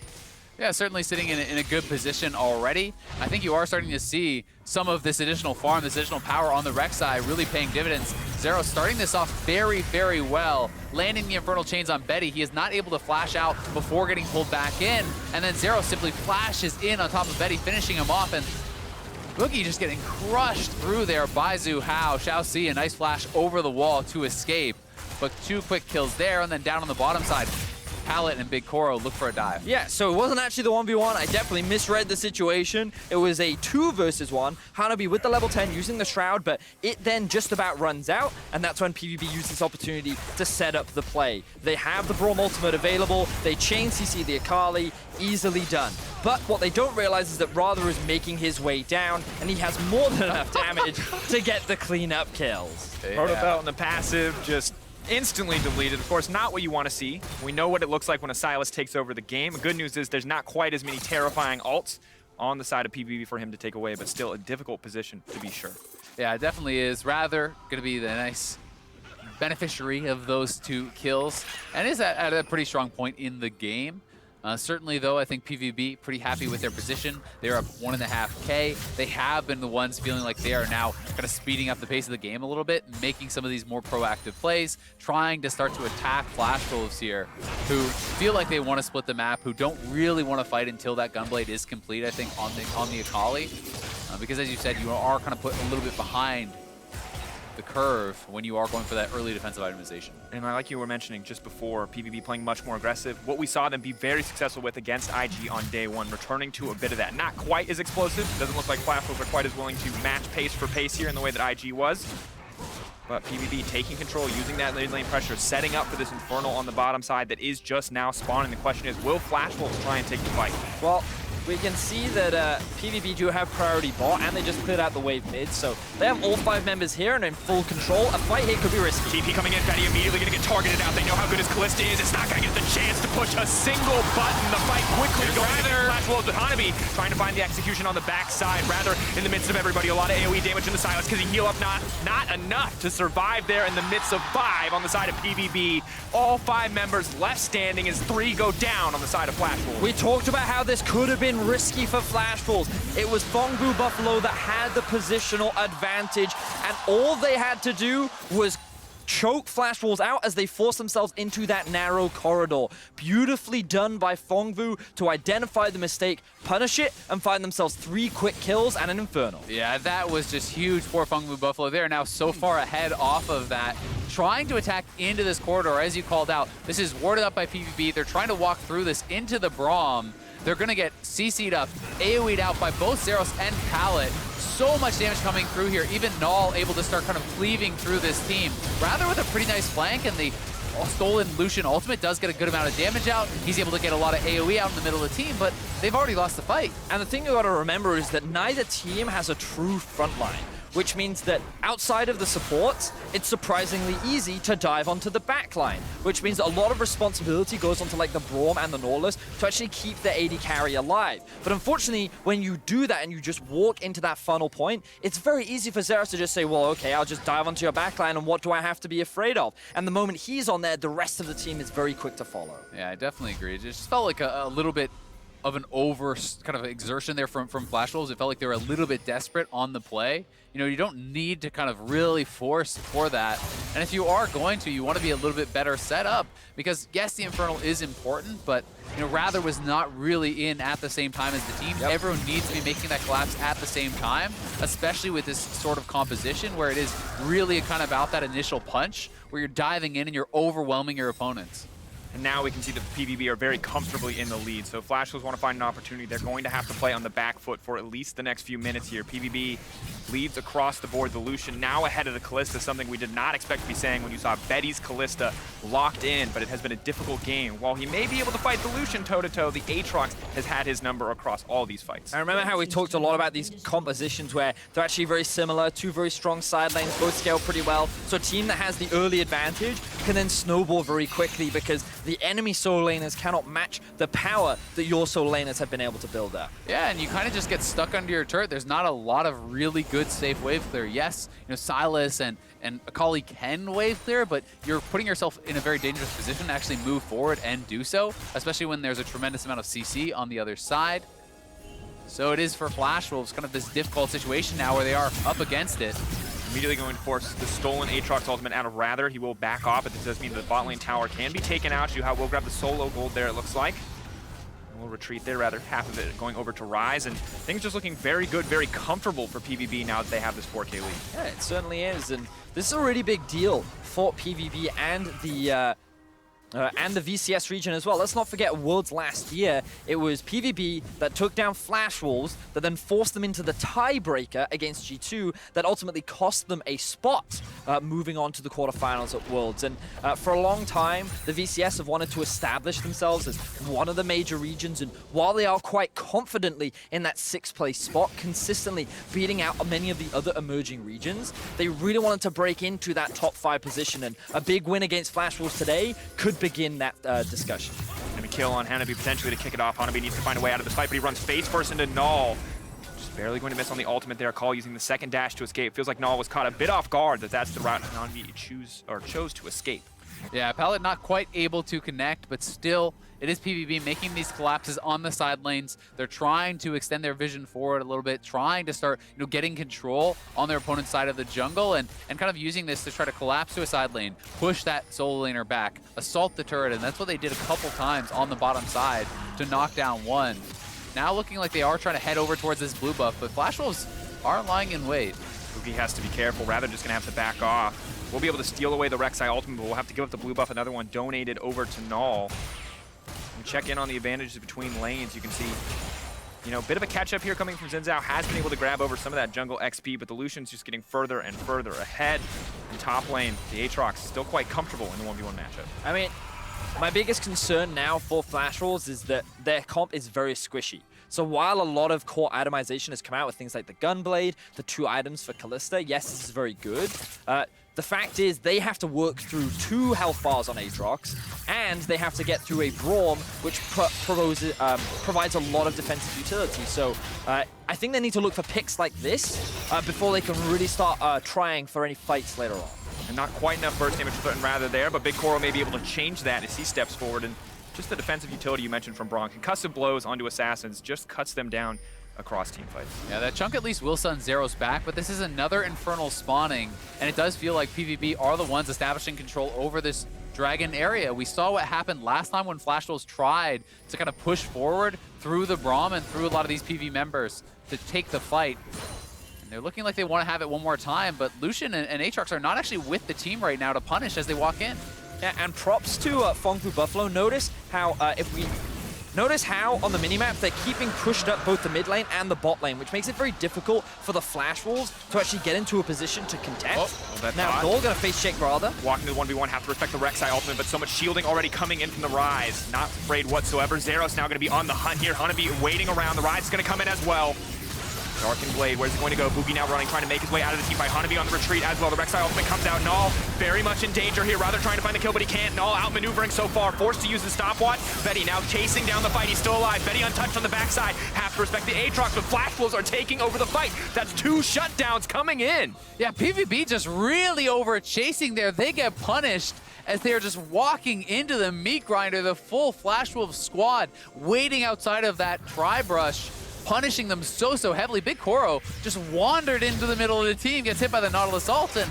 Yeah, certainly sitting in a good position already. I think you are starting to see some of this additional farm, this additional power on the Rek'Sai really paying dividends. Zero starting this off very, very well, landing the Infernal Chains on Betty. He is not able to flash out before getting pulled back in, and then Zero simply flashes in on top of Betty, finishing him off, and Bugi just getting crushed through there by XuHao. ShiauC, a nice flash over the wall to escape. But 2 quick kills there, and then down on the bottom side, Pallet and BigKoro look for a dive. Yeah, so it wasn't actually the 1v1. I definitely misread the situation. It was a 2 versus 1. Hanabi with the level 10 using the Shroud, but it then just about runs out, and that's when PVB used this opportunity to set up the play. They have the Braum ultimate available. They chain CC the Akali, easily done. But what they don't realize is that Rather is making his way down, and he has more than enough damage to get the cleanup kills. Protobelt and the passive just instantly deleted. Of course, not what you want to see. We know what it looks like when a Sylas takes over the game. The good news is there's not quite as many terrifying ults on the side of PVB for him to take away, but still a difficult position to be sure. Yeah, it definitely is. Rather going to be the nice beneficiary of those 2 kills, and is at a pretty strong point in the game. Certainly, though, I think PVB pretty happy with their position. They're up 1.5K. They have been the ones feeling like they are now kind of speeding up the pace of the game a little bit, making some of these more proactive plays, trying to start to attack Flash Wolves here, who feel like they want to split the map, who don't really want to fight until that Gunblade is complete, I think, on the Akali. Because, as you said, you are kind of put a little bit behind the curve when you are going for that early defensive itemization. And like you were mentioning just before, PVB playing much more aggressive. What we saw them be very successful with against IG on day 1, returning to a bit of that. Not quite as explosive. Doesn't look like Flash Wolves are quite as willing to match pace for pace here in the way that IG was. But PVB taking control, using that lane pressure, setting up for this Infernal on the bottom side that is just now spawning. The question is, will Flash Wolves try and take the fight? Well, we can see that PVB do have priority bot, and they just cleared out the wave mid, so they have all 5 members here and in full control. A fight here could be risky. TP coming in, Betty immediately going to get targeted out. They know how good his Kalista is. It's not going to get the chance to push a single button. The fight quickly going into Flash Wolves with Hanabi, trying to find the execution on the backside, rather in the midst of everybody. A lot of AoE damage in the Sylas because he heal up not enough to survive there in the midst of 5 on the side of PVB. All 5 members left standing as 3 go down on the side of Flash Wolves. We talked about how this could have been risky for Flash Wolves. It was Phong Buffalo that had the positional advantage, and all they had to do was choke Flash Wolves out as they force themselves into that narrow corridor. Beautifully done by Phong to identify the mistake, punish it, and find themselves 3 quick kills and an Infernal. Yeah, that was just huge for Phong Buffalo. They're now so far ahead off of that, trying to attack into this corridor, as you called out. This is warded up by PVB. They're trying to walk through this into the Braum. They're going to get CC'd up, AoE'd out by both Zeros and Pallet. So much damage coming through here. Even Naul able to start kind of cleaving through this team. Rather with a pretty nice flank, and the stolen Lucian ultimate does get a good amount of damage out. He's able to get a lot of AoE out in the middle of the team, but they've already lost the fight. And the thing you got to remember is that neither team has a true front line, which means that outside of the supports, it's surprisingly easy to dive onto the back line, which means that a lot of responsibility goes onto like the Braum and the Nautilus to actually keep the AD carry alive. But unfortunately, when you do that and you just walk into that funnel point, it's very easy for Zeros to just say, well, okay, I'll just dive onto your back line, and what do I have to be afraid of? And the moment he's on there, the rest of the team is very quick to follow. Yeah, I definitely agree. It just felt like a little bit of an over kind of exertion there from Flash Wolves. It felt like they were a little bit desperate on the play. You know, you don't need to kind of really force for that. And if you are going to, you want to be a little bit better set up, because yes, the Infernal is important, but you know, Rather was not really in at the same time as the team. Yep. Everyone needs to be making that collapse at the same time, especially with this sort of composition where it is really kind of about that initial punch where you're diving in and you're overwhelming your opponents. And now we can see that PVB are very comfortably in the lead. So Flash Wolves want to find an opportunity. They're going to have to play on the back foot for at least the next few minutes here. PVB leads across the board. The Lucian now ahead of the Kalista, something we did not expect to be saying when you saw Betty's Kalista locked in, but it has been a difficult game. While he may be able to fight the Lucian toe-to-toe, the Aatrox has had his number across all these fights. I remember how we talked a lot about these compositions where they're actually very similar, 2 very strong side lanes, both scale pretty well. So a team that has the early advantage can then snowball very quickly because the enemy solo laners cannot match the power that your solo laners have been able to build up. Yeah, and you kind of just get stuck under your turret. There's not a lot of really good safe wave clear. Yes, you know, Sylas and Akali can wave clear, but you're putting yourself in a very dangerous position to actually move forward and do so, especially when there's a tremendous amount of CC on the other side. So it is for Flash Wolves kind of this difficult situation now where they are up against it. Immediately going to force the stolen Aatrox ultimate out of Rather. He will back off, but this does mean the bot lane tower can be taken out. XuHao will grab the solo gold there, it looks like. And we'll retreat there, rather half of it going over to Ryze, and things just looking very good, very comfortable for PVB now that they have this 4K lead. Yeah, it certainly is, and this is a really big deal for PVB and the VCS region as well. Let's not forget Worlds last year. It was PVB that took down Flash Wolves that then forced them into the tiebreaker against G2 that ultimately cost them a spot moving on to the quarterfinals at Worlds. And for a long time, the VCS have wanted to establish themselves as one of the major regions. And while they are quite confidently in that 6th place spot, consistently beating out many of the other emerging regions, they really wanted to break into that top 5 position. And a big win against Flash Wolves today could begin that discussion. And a kill on Hanabi potentially to kick it off. Hanabi needs to find a way out of this fight, but he runs face first into Naul. Just Barely going to miss on the ultimate there. Call using the second dash to escape. Feels like Naul was caught a bit off guard that's the route Hanabi chose to escape. Yeah, Pallet not quite able to connect, but still, it is PVB making these collapses on the side lanes. They're trying to extend their vision forward a little bit, trying to start, getting control on their opponent's side of the jungle and kind of using this to try to collapse to a side lane, push that solo laner back, assault the turret, and that's what they did a couple times on the bottom side to knock down one. Now looking like they are trying to head over towards this blue buff, but Flash Wolves are lying in wait. Bugi has to be careful. Rather just going to have to back off. We'll be able to steal away the Rek'Sai ultimate, but we'll have to give up the blue buff. Another one donated over to Naul. And check in on the advantages between lanes. You can see, a bit of a catch-up here coming from Zhao. Has been able to grab over some of that jungle XP, but the Lucian's just getting further and further ahead. In top lane, the Aatrox still quite comfortable in the 1v1 matchup. I mean, my biggest concern now for Flash Wolves is that their comp is very squishy. So while a lot of core itemization has come out with things like the Gunblade, the 2 items for Kalista, yes, this is very good. The fact is they have to work through 2 health bars on Aatrox, and they have to get through a Braum, which provides a lot of defensive utility. So I think they need to look for picks like this before they can really start trying for any fights later on. And not quite enough burst damage to threaten rather there, but BigKoro may be able to change that as he steps forward. And just the defensive utility you mentioned from Braum. Concussive blows onto assassins just cuts them down across team fights. Yeah, that chunk at least will send Zero's back, but this is another Infernal spawning, and it does feel like PVB are the ones establishing control over this Dragon area. We saw what happened last time when Flash Wolves tried to kind of push forward through the Braum and through a lot of these PV members to take the fight. And they're looking like they want to have it one more time, but Lucian and Aatrox are not actually with the team right now to punish as they walk in. Yeah, and props to Phong Buffalo. Notice how on the minimap they're keeping pushed up both the mid lane and the bot lane, which makes it very difficult for the Flash Wolves to actually get into a position to contest. Now Naul gonna face check rather. Walking to the 1v1, have to respect the Rek'Sai ultimate, but so much shielding already coming in from the Ryze. Not afraid whatsoever. Zero's now gonna be on the hunt here. Hanabi waiting around. The Ryze is gonna come in as well. Darkened Blade, where's he going to go? Bugi now running, trying to make his way out of the team by Hanabi on the retreat as well. The Rek'Sai ultimate comes out. Naul very much in danger here, rather trying to find the kill, but he can't. Naul outmaneuvering so far, forced to use the stopwatch. Betty now chasing down the fight. He's still alive. Betty untouched on the backside. Have to respect the Aatrox, but Flash Wolves are taking over the fight. That's 2 shutdowns coming in. Yeah, PVB just really over chasing there. They get punished as they are just walking into the meat grinder, the full Flash Wolves squad waiting outside of that tri-brush, punishing them so heavily. BigKoro just wandered into the middle of the team, gets hit by the Nautilus ult, and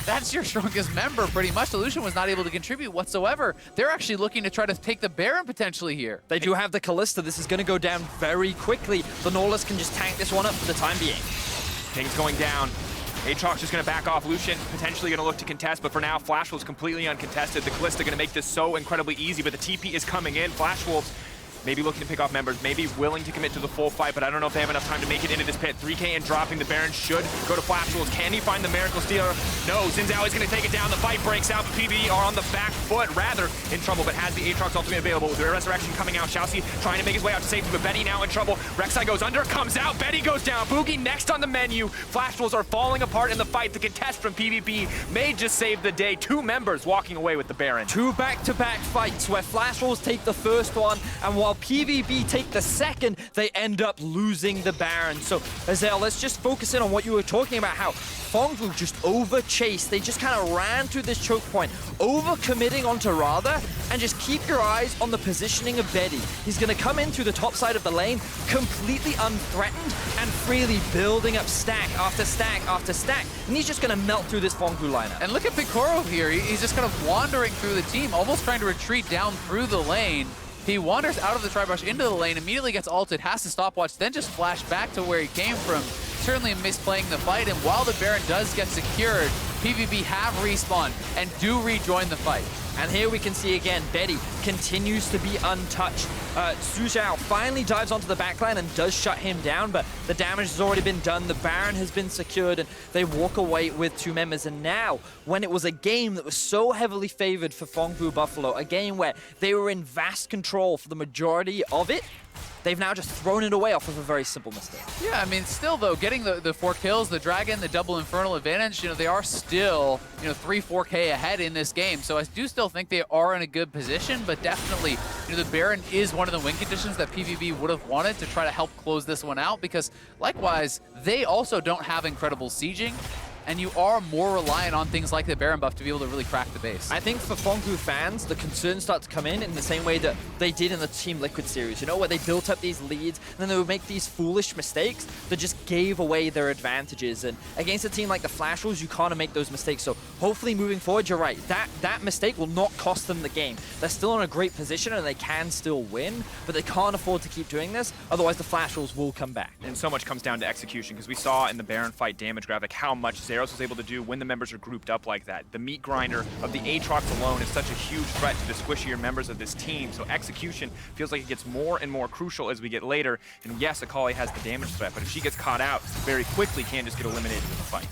that's your strongest member pretty much. The Lucian was not able to contribute whatsoever. They're actually looking to try to take the Baron potentially here. They do have the Kalista. This is going to go down very quickly. The Nautilus can just tank this one up for the time being. Things going down. Aatrox just going to back off. Lucian potentially going to look to contest, but for now, Flash Wolves completely uncontested. The Kalista going to make this so incredibly easy, but the TP is coming in. Flash Wolves maybe looking to pick off members, maybe willing to commit to the full fight, but I don't know if they have enough time to make it into this pit. 3K and dropping the Baron should go to Flash Wolves. Can he find the Miracle Stealer? No, Zhao is going to take it down. The fight breaks out, but PvE are on the back foot, rather in trouble, but has the Aatrox ultimate available. With the Resurrection coming out, ShiauC trying to make his way out to safety, but Betty now in trouble. Rek'Sai goes under, comes out, Betty goes down. Bugi next on the menu. Flash Wolves are falling apart in the fight. The contest from PvP may just save the day. 2 members walking away with the Baron. 2 back-to-back fights where Flash Wolves take the first one, and while PvP take the second, they end up losing the Baron. So, Azale, let's just focus in on what you were talking about, how Phong just over-chased. They just kind of ran through this choke point, over-committing onto Radha, and just keep your eyes on the positioning of Betty. He's going to come in through the top side of the lane, completely unthreatened, and freely building up stack after stack after stack. And he's just going to melt through this Phong lineup. And look at BigKoro here. He's just kind of wandering through the team, almost trying to retreat down through the lane. He wanders out of the tri-brush into the lane, immediately gets ulted, has to stopwatch, then just flash back to where he came from. Certainly misplaying the fight, and while the Baron does get secured, PVB have respawned and do rejoin the fight. And here we can see again, Betty continues to be untouched. Zhao finally dives onto the backline and does shut him down, but the damage has already been done. The Baron has been secured, and they walk away with 2 members. And now, when it was a game that was so heavily favored for Phong Buffalo, a game where they were in vast control for the majority of it, they've now just thrown it away off of a very simple mistake. Yeah, I mean, still though, getting the 4 kills, the Dragon, the double Infernal advantage, they are still, 3-4K ahead in this game. So I do still think they are in a good position, but definitely you know, the Baron is one of the win conditions that PVB would have wanted to try to help close this one out, because likewise, they also don't have incredible sieging, and you are more reliant on things like the Baron buff to be able to really crack the base. I think for Phong fans, the concerns start to come in the same way that they did in the Team Liquid series, you know, where they built up these leads, and then they would make these foolish mistakes that just gave away their advantages. And against a team like the Flash Wolves, you can't make those mistakes. So hopefully moving forward, you're right, that mistake will not cost them the game. They're still in a great position and they can still win, but they can't afford to keep doing this, otherwise the Flash Wolves will come back. And so much comes down to execution, because we saw in the Baron fight damage graphic how much XeRoS was able to do when the members are grouped up like that. The meat grinder of the Aatrox alone is such a huge threat to the squishier members of this team, so execution feels like it gets more and more crucial as we get later. And yes, Akali has the damage threat, but if she gets caught out very quickly, can just get eliminated in the fight.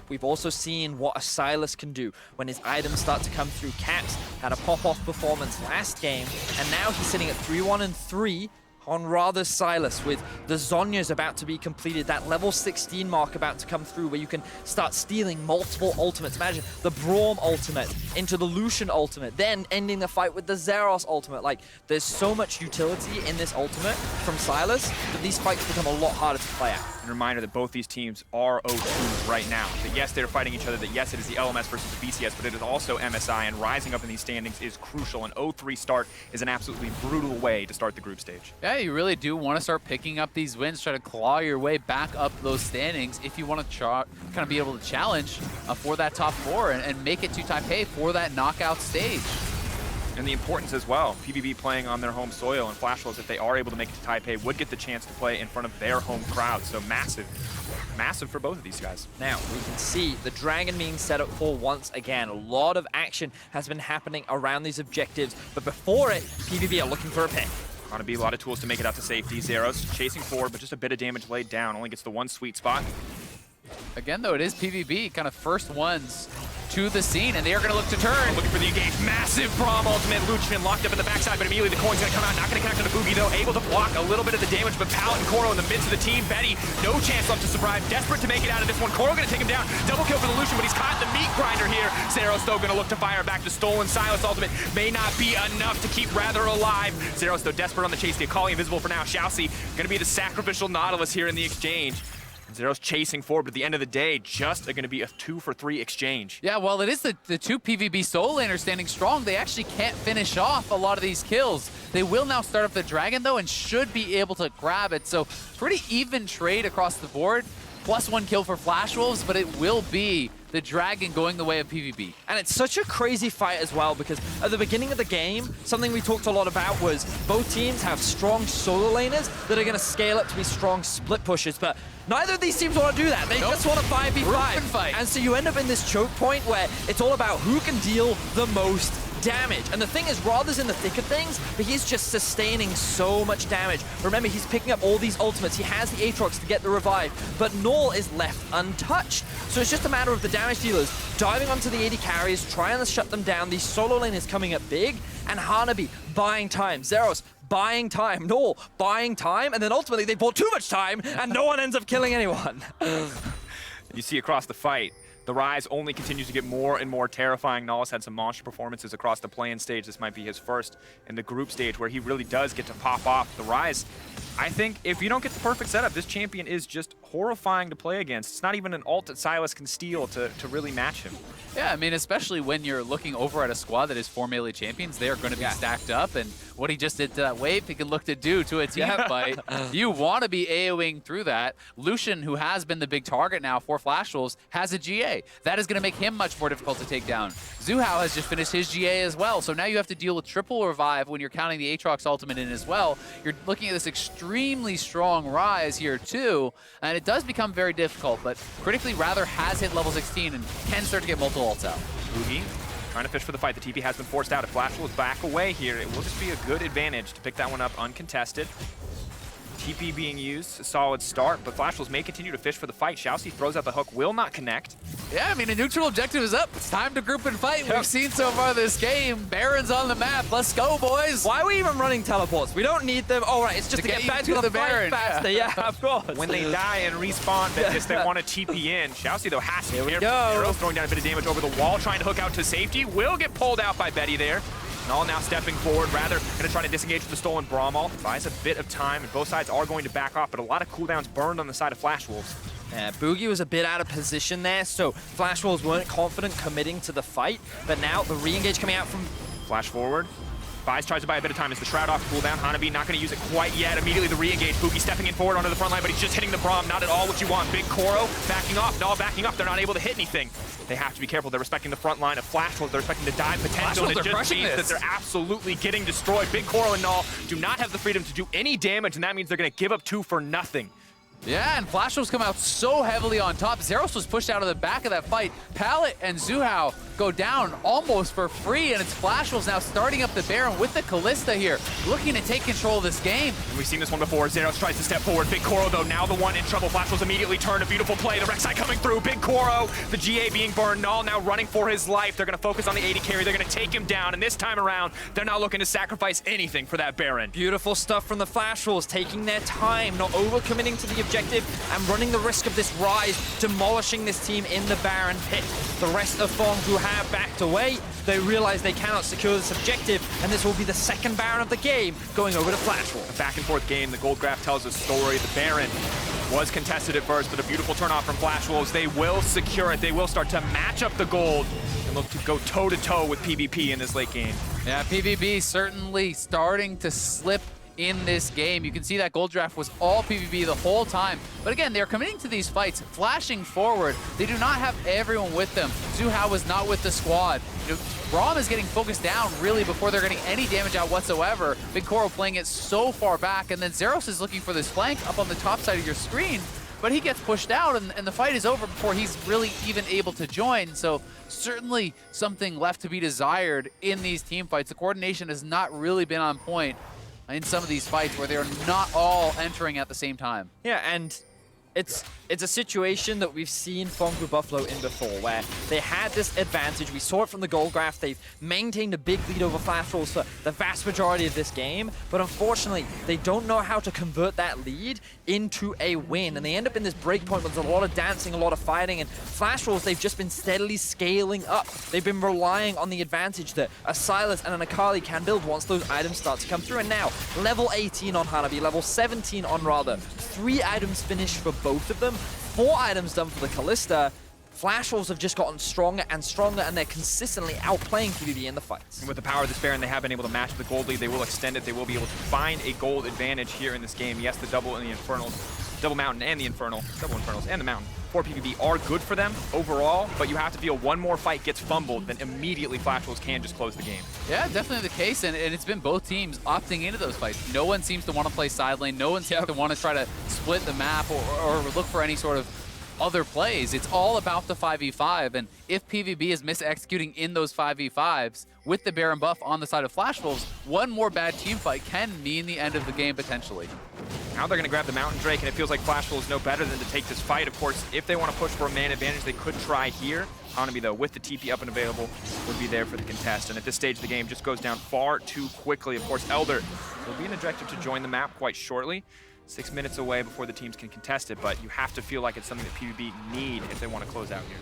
We've also seen what a Sylas can do when his items start to come through. Caps had a pop-off performance last game, and now he's sitting at 3-1 and 3 on rather Sylas, with the Zhonya's about to be completed, that level 16 mark about to come through, where you can start stealing multiple ultimates. Imagine the Braum ultimate into the Lucian ultimate, then ending the fight with the XeRoS ultimate. Like, there's so much utility in this ultimate from Sylas that these fights become a lot harder to play out. And a reminder that both these teams are 0-2 right now. That yes, they're fighting each other, that yes, it is the LMS versus the BCS, but it is also MSI, and rising up in these standings is crucial. An 0-3 start is an absolutely brutal way to start the group stage. Yeah, you really do want to start picking up these wins, try to claw your way back up those standings if you want to kind of be able to challenge for that top 4 and make it to Taipei for that knockout stage. And the importance as well, PVB playing on their home soil, and Flash Wolves, if they are able to make it to Taipei, would get the chance to play in front of their home crowd. So massive, massive for both of these guys. Now, we can see the Dragon being set up for once again. A lot of action has been happening around these objectives, but before it, PVB are looking for a pick. Hanabi, a lot of tools to make it out to safety. XeRoS chasing forward, but just a bit of damage laid down. Only gets the one sweet spot. Again, though, it is PVB, kind of first ones to the scene, and they are going to look to turn. Looking for the engage. Massive Braum ultimate. Lucian locked up in the backside, but immediately the coin's going to come out. Not going to connect on the Bugi, though. Able to block a little bit of the damage, but Pallet and Koro in the midst of the team. Betty, no chance left to survive. Desperate to make it out of this one. Koro going to take him down. Double kill for the Lucian, but he's caught in the meat grinder here. XeRoS, though, going to look to fire back to stolen. Sylas ultimate may not be enough to keep Rather alive. XeRoS, though, desperate on the chase. The Akali invisible for now. ShiauC going to be the sacrificial Nautilus here in the exchange. XeRoS chasing forward, but at the end of the day, just going to be a 2-for-3 exchange. Yeah, well, it is the two PVB solo laners standing strong. They actually can't finish off a lot of these kills. They will now start up the Dragon, though, and should be able to grab it. So pretty even trade across the board. Plus 1 kill for Flash Wolves, but it will be the Dragon going the way of PVB. And it's such a crazy fight as well, because at the beginning of the game, something we talked a lot about was both teams have strong solo laners that are going to scale up to be strong split pushers, but neither of these teams want to do that. They just want to 5v5. And so you end up in this choke point where it's all about who can deal the most damage. And the thing is, Rather's in the thick of things, but he's just sustaining so much damage. Remember, he's picking up all these ultimates. He has the Aatrox to get the revive, but Naul is left untouched. So it's just a matter of the damage dealers diving onto the AD carries, trying to shut them down. These solo laners coming up big, and Hanabi buying time. XeRoS buying time. Naul buying time, and then ultimately they bought too much time, and no one ends up killing anyone. You see across the fight, the Ryze only continues to get more and more terrifying. Naul's had some monster performances across the play-in stage. This might be his first in the group stage where he really does get to pop off. The Ryze, I think if you don't get the perfect setup, this champion is just horrifying to play against. It's not even an ult that Sylas can steal to really match him. Yeah, I mean, especially when you're looking over at a squad that is 4 melee champions, they are going to be stacked up, and what he just did to that wave, he can look to do to a team fight. You want to be AoEing through that. Lucian, who has been the big target now for Flash Wolves, has a GA. That is going to make him much more difficult to take down. XuHao has just finished his GA as well, so now you have to deal with triple revive when you're counting the Aatrox ultimate in as well. You're looking at this extremely strong Ryze here too, and it does become very difficult, but critically Rather has hit level 16 and can start to get multiple ults out. Bugi trying to fish for the fight. The TP has been forced out. If Flash will back away here, it will just be a good advantage to pick that one up uncontested. TP being used, a solid start, but Flash Wolves may continue to fish for the fight. ShiauC throws out the hook, will not connect. Yeah, I mean, a neutral objective is up. It's time to group and fight. We've seen so far this game. Baron's on the map. Let's go, boys. Why are we even running teleports? We don't need them. Oh, right, it's just to get back to the Baron faster. Yeah, of course. When they die and respawn, they want to TP in. ShiauC, though, has to be careful. Go. Arrows throwing down a bit of damage over the wall, trying to hook out to safety. Will get pulled out by Betty there. Naul now stepping forward, rather going to try to disengage with the stolen Braum ult. Buys a bit of time, and both sides are going to back off, but a lot of cooldowns burned on the side of Flash Wolves. Yeah, Bugi was a bit out of position there, so Flash Wolves weren't confident committing to the fight, but now the re-engage coming out from... Flash forward. Ryze tries to buy a bit of time as the Shroud off cooldown. Hanabi not going to use it quite yet. Immediately the re-engage. Bugi stepping in forward onto the front line, but he's just hitting the Braum. Not at all what you want. BigKoro backing off. Naul backing up. They're not able to hit anything. They have to be careful. They're respecting the front line of Flash Wolves. They're respecting the dive potential. Wolves It are just crushing means this. that they're absolutely getting destroyed. BigKoro and Naul do not have the freedom to do any damage, and that means they're going to give up 2 for nothing. Yeah, and Flash Wolves come out so heavily on top. Zeros was pushed out of the back of that fight. Pallet and XuHao go down almost for free, and it's Flash Wolves now starting up the Baron with the Kalista here, looking to take control of this game. And we've seen this one before. Zeros tries to step forward. BigKoro, though, now the one in trouble. Flash Wolves immediately turn. A beautiful play. The Rek'Sai coming through. BigKoro, the GA being burned. Naul now running for his life. They're going to focus on the AD carry. They're going to take him down, and this time around, they're not looking to sacrifice anything for that Baron. Beautiful stuff from the Flash Wolves, taking their time, not over-committing to the objective, and running the risk of this Ryze demolishing this team in the Baron pit. The rest of Phong, who have backed away, they realize they cannot secure this objective, and this will be the second Baron of the game, going over to Flash Wolves. A back and forth game. The gold graph tells a story. The Baron was contested at first, but a beautiful turn off from Flash Wolves. They will secure it. They will start to match up the gold and look to go toe-to-toe with PvP in this late game. Yeah, PVB certainly starting to slip in this game. You can see that gold draft was all PvP the whole time. But again, they're committing to these fights, flashing forward. They do not have everyone with them. XuHao was not with the squad. You know, Braum is getting focused down really before they're getting any damage out whatsoever. BigKoro playing it so far back, and then Zeros is looking for this flank up on the top side of your screen, but he gets pushed out, and the fight is over before he's really even able to join. So certainly something left to be desired in these team fights. The coordination has not really been on point in some of these fights where they're not all entering at the same time. Yeah, and it's a situation that we've seen Phong Vu Buffalo in before, where they had this advantage. We saw it from the gold graph. They've maintained a big lead over Flash Wolves for the vast majority of this game, but unfortunately, they don't know how to convert that lead into a win, and they end up in this breakpoint with a lot of dancing, a lot of fighting, and Flash Wolves, they've just been steadily scaling up. They've been relying on the advantage that a Sylas and an Akali can build once those items start to come through, and now, level 18 on Hanabi, level 17 on Rather, 3 items finished for both of them, 4 items done for the Kalista. Flash Wolves have just gotten stronger and stronger, and they're consistently outplaying PVB in the fights. And with the power of this Baron, they have been able to match the gold lead. They will extend it. They will be able to find a gold advantage here in this game. Yes, the double and the Infernals, double Mountain and the Infernal, double Infernals and the Mountain for PVB are good for them overall, but you have to feel one more fight gets fumbled, then immediately Flash Wolves can just close the game. Yeah, definitely the case, and it's been both teams opting into those fights. No one seems to want to play side lane. No one seems to want to try to split the map or look for any sort of other plays. It's all about the 5v5, and if PVB is mis-executing in those 5v5s with the Baron buff on the side of Flash Wolves, one more bad team fight can mean the end of the game potentially. Now they're going to grab the Mountain Drake, and it feels like Flash Wolves know better than to take this fight. Of course, if they want to push for a man advantage, they could try here. Hanabi, though, with the TP up and available, would be there for the contest. And at this stage, the game just goes down far too quickly. Of course, Elder will be an objective to join the map quite shortly. 6 minutes away before the teams can contest it, but you have to feel like it's something that PVB need if they want to close out here.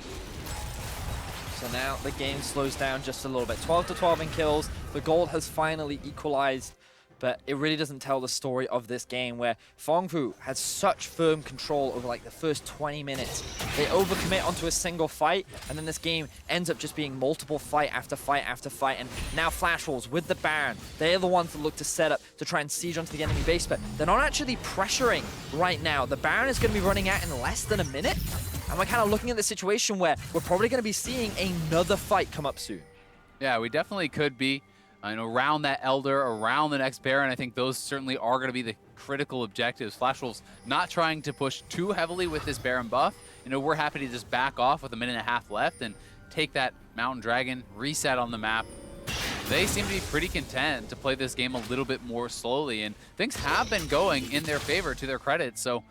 So now the game slows down just a little bit. 12 to 12 in kills. The gold has finally equalized, but it really doesn't tell the story of this game, where Phong Vu has such firm control over like the first 20 minutes. They overcommit onto a single fight, and then this game ends up just being multiple fight after fight after fight. And now Flash Wolves with the Baron, they're the ones that look to set up to try and siege onto the enemy base, but they're not actually pressuring right now. The Baron is going to be running out in less than a minute, and we're kind of looking at the situation where we're probably going to be seeing another fight come up soon. Yeah, we definitely could be. Around that Elder, around the next Baron, I think those certainly are going to be the critical objectives. Flash Wolves not trying to push too heavily with this Baron buff. We're happy to just back off with a minute and a half left and take that Mountain Dragon, reset on the map. They seem to be pretty content to play this game a little bit more slowly, and things have been going in their favor, to their credit, so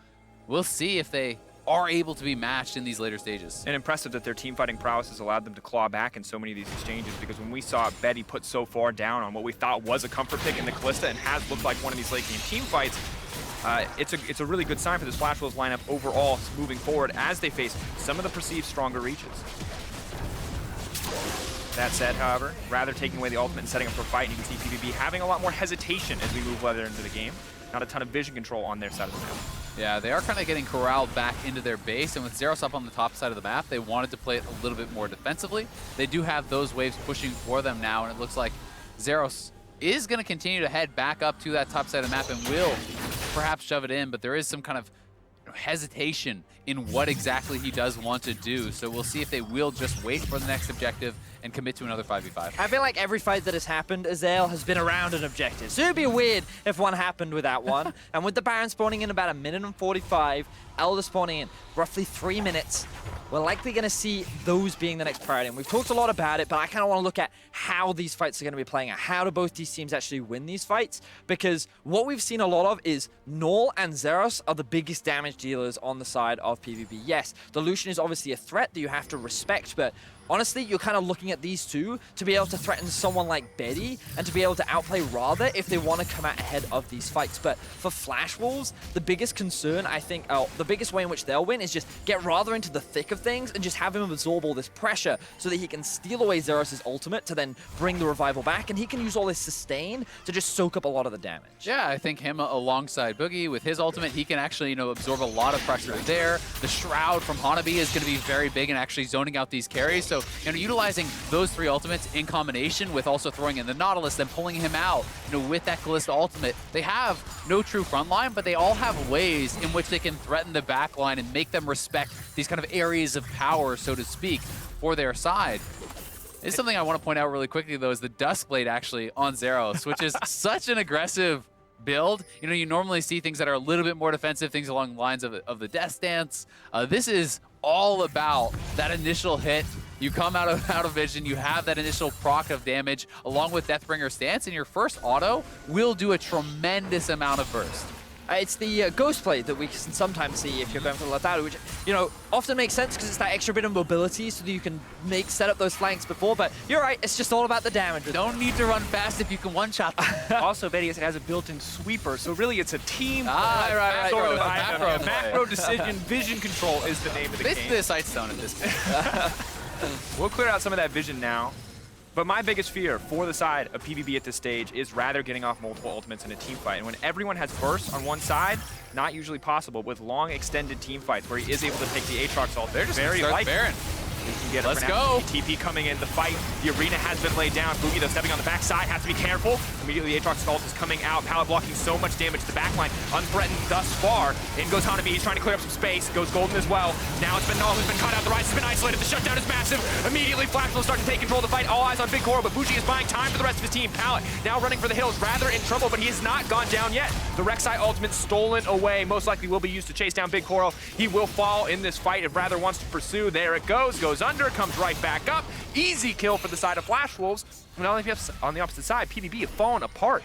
we'll see if they are able to be matched in these later stages. And impressive that their team fighting prowess has allowed them to claw back in so many of these exchanges, because when we saw Betty put so far down on what we thought was a comfort pick in the Kalista and has looked like one of these late game team fights, it's a really good sign for this Flash Wolves lineup overall moving forward as they face some of the perceived stronger reaches. That said, however, rather taking away the ultimate and setting up for a fight, and you can see PVB having a lot more hesitation as we move further into the game. Not a ton of vision control on their side of the map. Yeah, they are kind of getting corralled back into their base, and with Zeros up on the top side of the map, they wanted to play it a little bit more defensively. They do have those waves pushing for them now, and it looks like Zeros is going to continue to head back up to that top side of the map and will perhaps shove it in, but there is some kind of hesitation in what exactly he does want to do. So we'll see if they will just wait for the next objective and commit to another 5v5. I feel like every fight that has happened, Azael has been around an objective. So it'd be weird if one happened without one. And with the Baron spawning in about 1 minute and 45, Elder spawning in roughly 3 minutes, we're likely going to see those being the next priority. And we've talked a lot about it, but I kind of want to look at how these fights are going to be playing out. How do both these teams actually win these fights? Because what we've seen a lot of is Naul and Zeros are the biggest damage dealers on the side of PvP. Yes, the Lucian is obviously a threat that you have to respect, but honestly, you're kind of looking at these two to be able to threaten someone like Betty and to be able to outplay Radha if they want to come out ahead of these fights. But for Flash Wolves, the biggest concern, I think, the biggest way in which they'll win is just get Radha into the thick of things and just have him absorb all this pressure so that he can steal away Zeros' ultimate to then bring the revival back, and he can use all this sustain to just soak up a lot of the damage. Yeah, I think him alongside Bugi with his ultimate, he can actually, absorb a lot of pressure there. The Shroud from Hanabi is going to be very big in actually zoning out these carries. So, utilizing those 3 ultimates in combination with also throwing in the Nautilus, then pulling him out, with that Kalista ultimate, they have no true front line, but they all have ways in which they can threaten the back line and make them respect these kind of areas of power, so to speak, for their side. It's something I want to point out really quickly, though, is the Duskblade actually on Zeros, which is such an aggressive build. You normally see things that are a little bit more defensive, things along the lines of the Death Dance. This is all about that initial hit. You come out of vision, you have that initial proc of damage along with Deathbringer stance, and your first auto will do a tremendous amount of burst. It's the Ghost Blade that we can sometimes see if you're going for the Latharu, which, often makes sense because it's that extra bit of mobility so that you can set up those flanks before, but you're right, it's just all about the damage. Don't need to run fast if you can one-shot them. Also, Betty has a built-in sweeper, so really it's a team. Right. Macro decision, vision control is the name of the game. Basically a Sightstone at this point. We'll clear out some of that vision now. But my biggest fear for the side of PvB at this stage is rather getting off multiple ultimates in a team fight. And when everyone has bursts on one side, not usually possible with long extended team fights where he is able to take the Aatrox ult. They're just very light. We can get Let's go. TP coming in the fight. The arena has been laid down. Bugi, though, stepping on the backside, has to be careful. Immediately, Aatrox ult is coming out. Pallet blocking so much damage to the backline. Unthreatened thus far. In goes Hanabi. He's trying to clear up some space. Goes Golden as well. Now it's been Naul who's been caught out. The Ryze has been isolated. The shutdown is massive. Immediately, Flash will start to take control of the fight. All eyes on BigKoro, but Bugi is buying time for the rest of his team. Pallet now running for the hills. Rather in trouble, but he has not gone down yet. The Rek'Sai ultimate stolen away. Most likely will be used to chase down BigKoro. He will fall in this fight if Rather wants to pursue. There it goes. Goes under. Comes right back up. Easy kill for the side of Flash Wolves. And on the opposite side, PvB have fallen apart.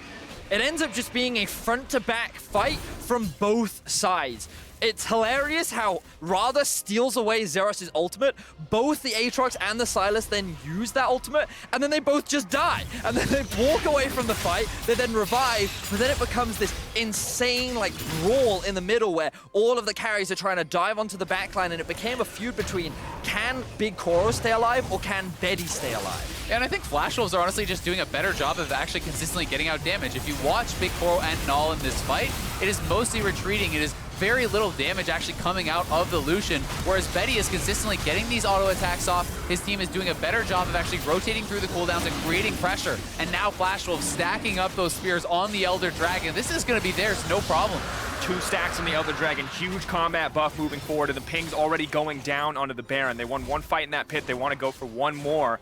It ends up just being a front-to-back fight from both sides. It's hilarious how Radha steals away Zeros' ultimate. Both the Aatrox and the Sylas then use that ultimate, and then they both just die. And then they walk away from the fight, they then revive, but then it becomes this insane, brawl in the middle where all of the carries are trying to dive onto the backline, and it became a feud between can BigKoro stay alive or can Betty stay alive? And I think Flash Wolves are honestly just doing a better job of actually consistently getting out damage. If you watch BigKoro and Naul in this fight, it is mostly retreating. It is very little damage actually coming out of the Lucian, whereas Betty is consistently getting these auto attacks off. His team is doing a better job of actually rotating through the cooldowns and creating pressure. And now Flash Wolves stacking up those spears on the Elder Dragon. This is going to be theirs, no problem. 2 stacks on the Elder Dragon, huge combat buff moving forward, and the ping's already going down onto the Baron. They won 1 fight in that pit, they want to go for 1 more.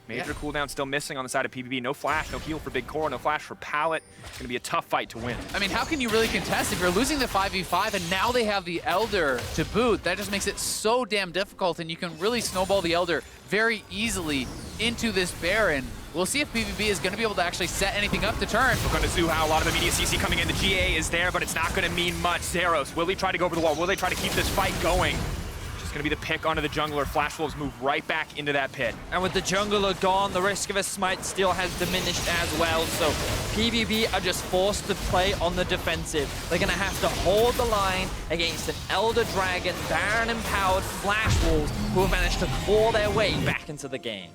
Major cooldown still missing on the side of PvB. No flash, no heal for BigKoro, no flash for Pallet. It's going to be a tough fight to win. I mean, how can you really contest if you're losing the 5v5 and now they have the Elder to boot? That just makes it so damn difficult, and you can really snowball the Elder very easily into this Baron. We'll see if PVB is going to be able to actually set anything up to turn. We're going to ZhuHao, a lot of immediate CC coming in. The GA is there, but it's not going to mean much. Zeros, will he try to go over the wall? Will they try to keep this fight going? Going to be the pick onto the jungler. Flash Wolves move right back into that pit. And with the jungler gone, the risk of a smite steal has diminished as well. So PvB are just forced to play on the defensive. They're going to have to hold the line against an Elder Dragon, Baron empowered Flash Wolves who have managed to claw their way back into the game.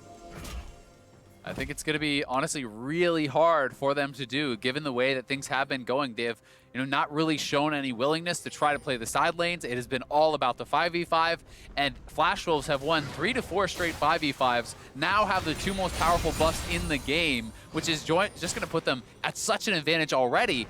I think it's going to be honestly really hard for them to do, given the way that things have been going. They have, not really shown any willingness to try to play the side lanes. It has been all about the 5v5, and Flash Wolves have won 3 to 4 straight 5v5s. Now have the 2 most powerful buffs in the game, which is just going to put them at such an advantage already.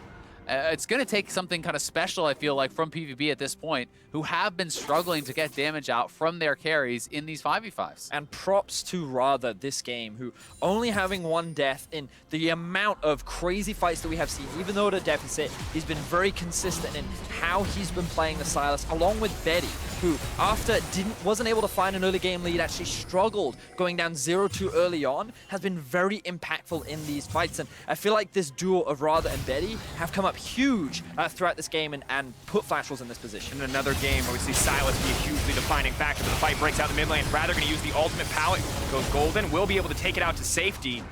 It's going to take something kind of special, I feel like, from PVB at this point, who have been struggling to get damage out from their carries in these 5v5s. And props to Radha this game, who only having 1 death in the amount of crazy fights that we have seen, even though at a deficit, he's been very consistent in how he's been playing the Sylas, along with Betty, who after wasn't able to find an early game lead, actually struggled going down 0-2 early on, has been very impactful in these fights. And I feel like this duo of Radha and Betty have come up huge throughout this game and put Flash Wolves in this position. In another game where we see Sylas be a hugely defining factor, but the fight breaks out the mid lane. Rather going to use the ultimate pallet, goes golden, will be able to take it out to safety.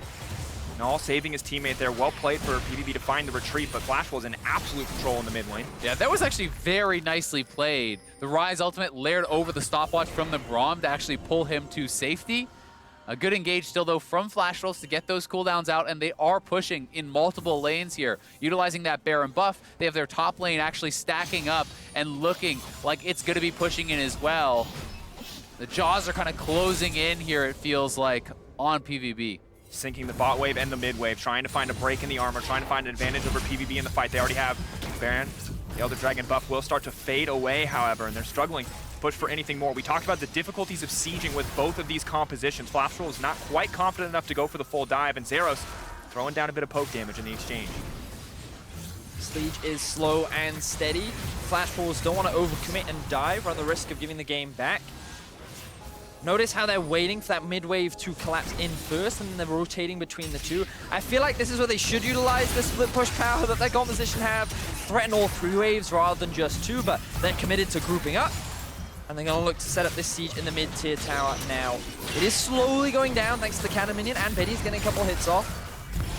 Naul saving his teammate there. Well played for PVB to find the retreat, but Flash Wolves in absolute control in the mid lane. Yeah, that was actually very nicely played. The Ryze ultimate layered over the stopwatch from the Braum to actually pull him to safety. A good engage still, though, from Flash Wolves to get those cooldowns out, and they are pushing in multiple lanes here, utilizing that Baron buff. They have their top lane actually stacking up and looking like it's going to be pushing in as well. The jaws are kind of closing in here, it feels like, on PVB. Sinking the bot wave and the mid wave, trying to find a break in the armor, trying to find an advantage over PVB in the fight. They already have Baron. The Elder Dragon buff will start to fade away, however, and they're struggling to push for anything more. We talked about the difficulties of sieging with both of these compositions. Flash Wolves not quite confident enough to go for the full dive, and Zeros throwing down a bit of poke damage in the exchange. Siege is slow and steady. Flash Wolves don't want to overcommit and dive, run the risk of giving the game back. Notice how they're waiting for that mid wave to collapse in first, and then they're rotating between the two. I feel like this is where they should utilize the split push power that their composition have, threaten all 3 waves rather than just 2, but they're committed to grouping up. And they're going to look to set up this siege in the mid-tier tower now. It is slowly going down thanks to the cannon minion, and Betty's getting a couple hits off.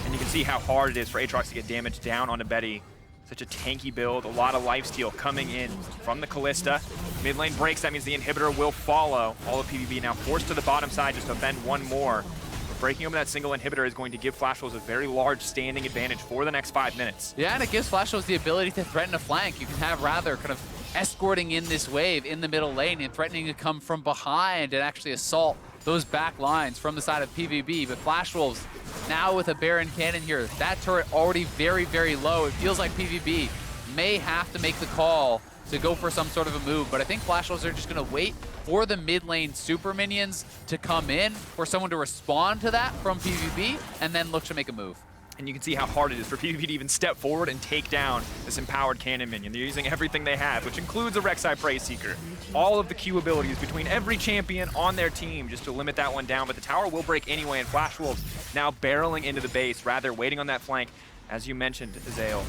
And you can see how hard it is for Aatrox to get damage down onto Betty. Such a tanky build, a lot of lifesteal coming in from the Kalista. Mid lane breaks, that means the inhibitor will follow. All of PVB now forced to the bottom side just to defend 1 more. But breaking open that single inhibitor is going to give Flash Wolves a very large standing advantage for the next 5 minutes. Yeah, and it gives Flash Wolves the ability to threaten a flank. You can have Rather kind of escorting in this wave in the middle lane and threatening to come from behind and actually assault those back lines from the side of PVB. But Flash Wolves now with a Baron cannon here, that turret already very, very low. It feels like PVB may have to make the call to go for some sort of a move, but I think Flash Wolves are just going to wait for the mid lane super minions to come in, for someone to respond to that from PVB, and then look to make a move. And you can see how hard it is for PvP to even step forward and take down this empowered cannon minion. They're using everything they have, which includes a Rek'Sai Praise Seeker. All of the Q abilities between every champion on their team just to limit that one down, but the tower will break anyway, and Flash Wolves now barreling into the base, rather waiting on that flank, as you mentioned, Zhao.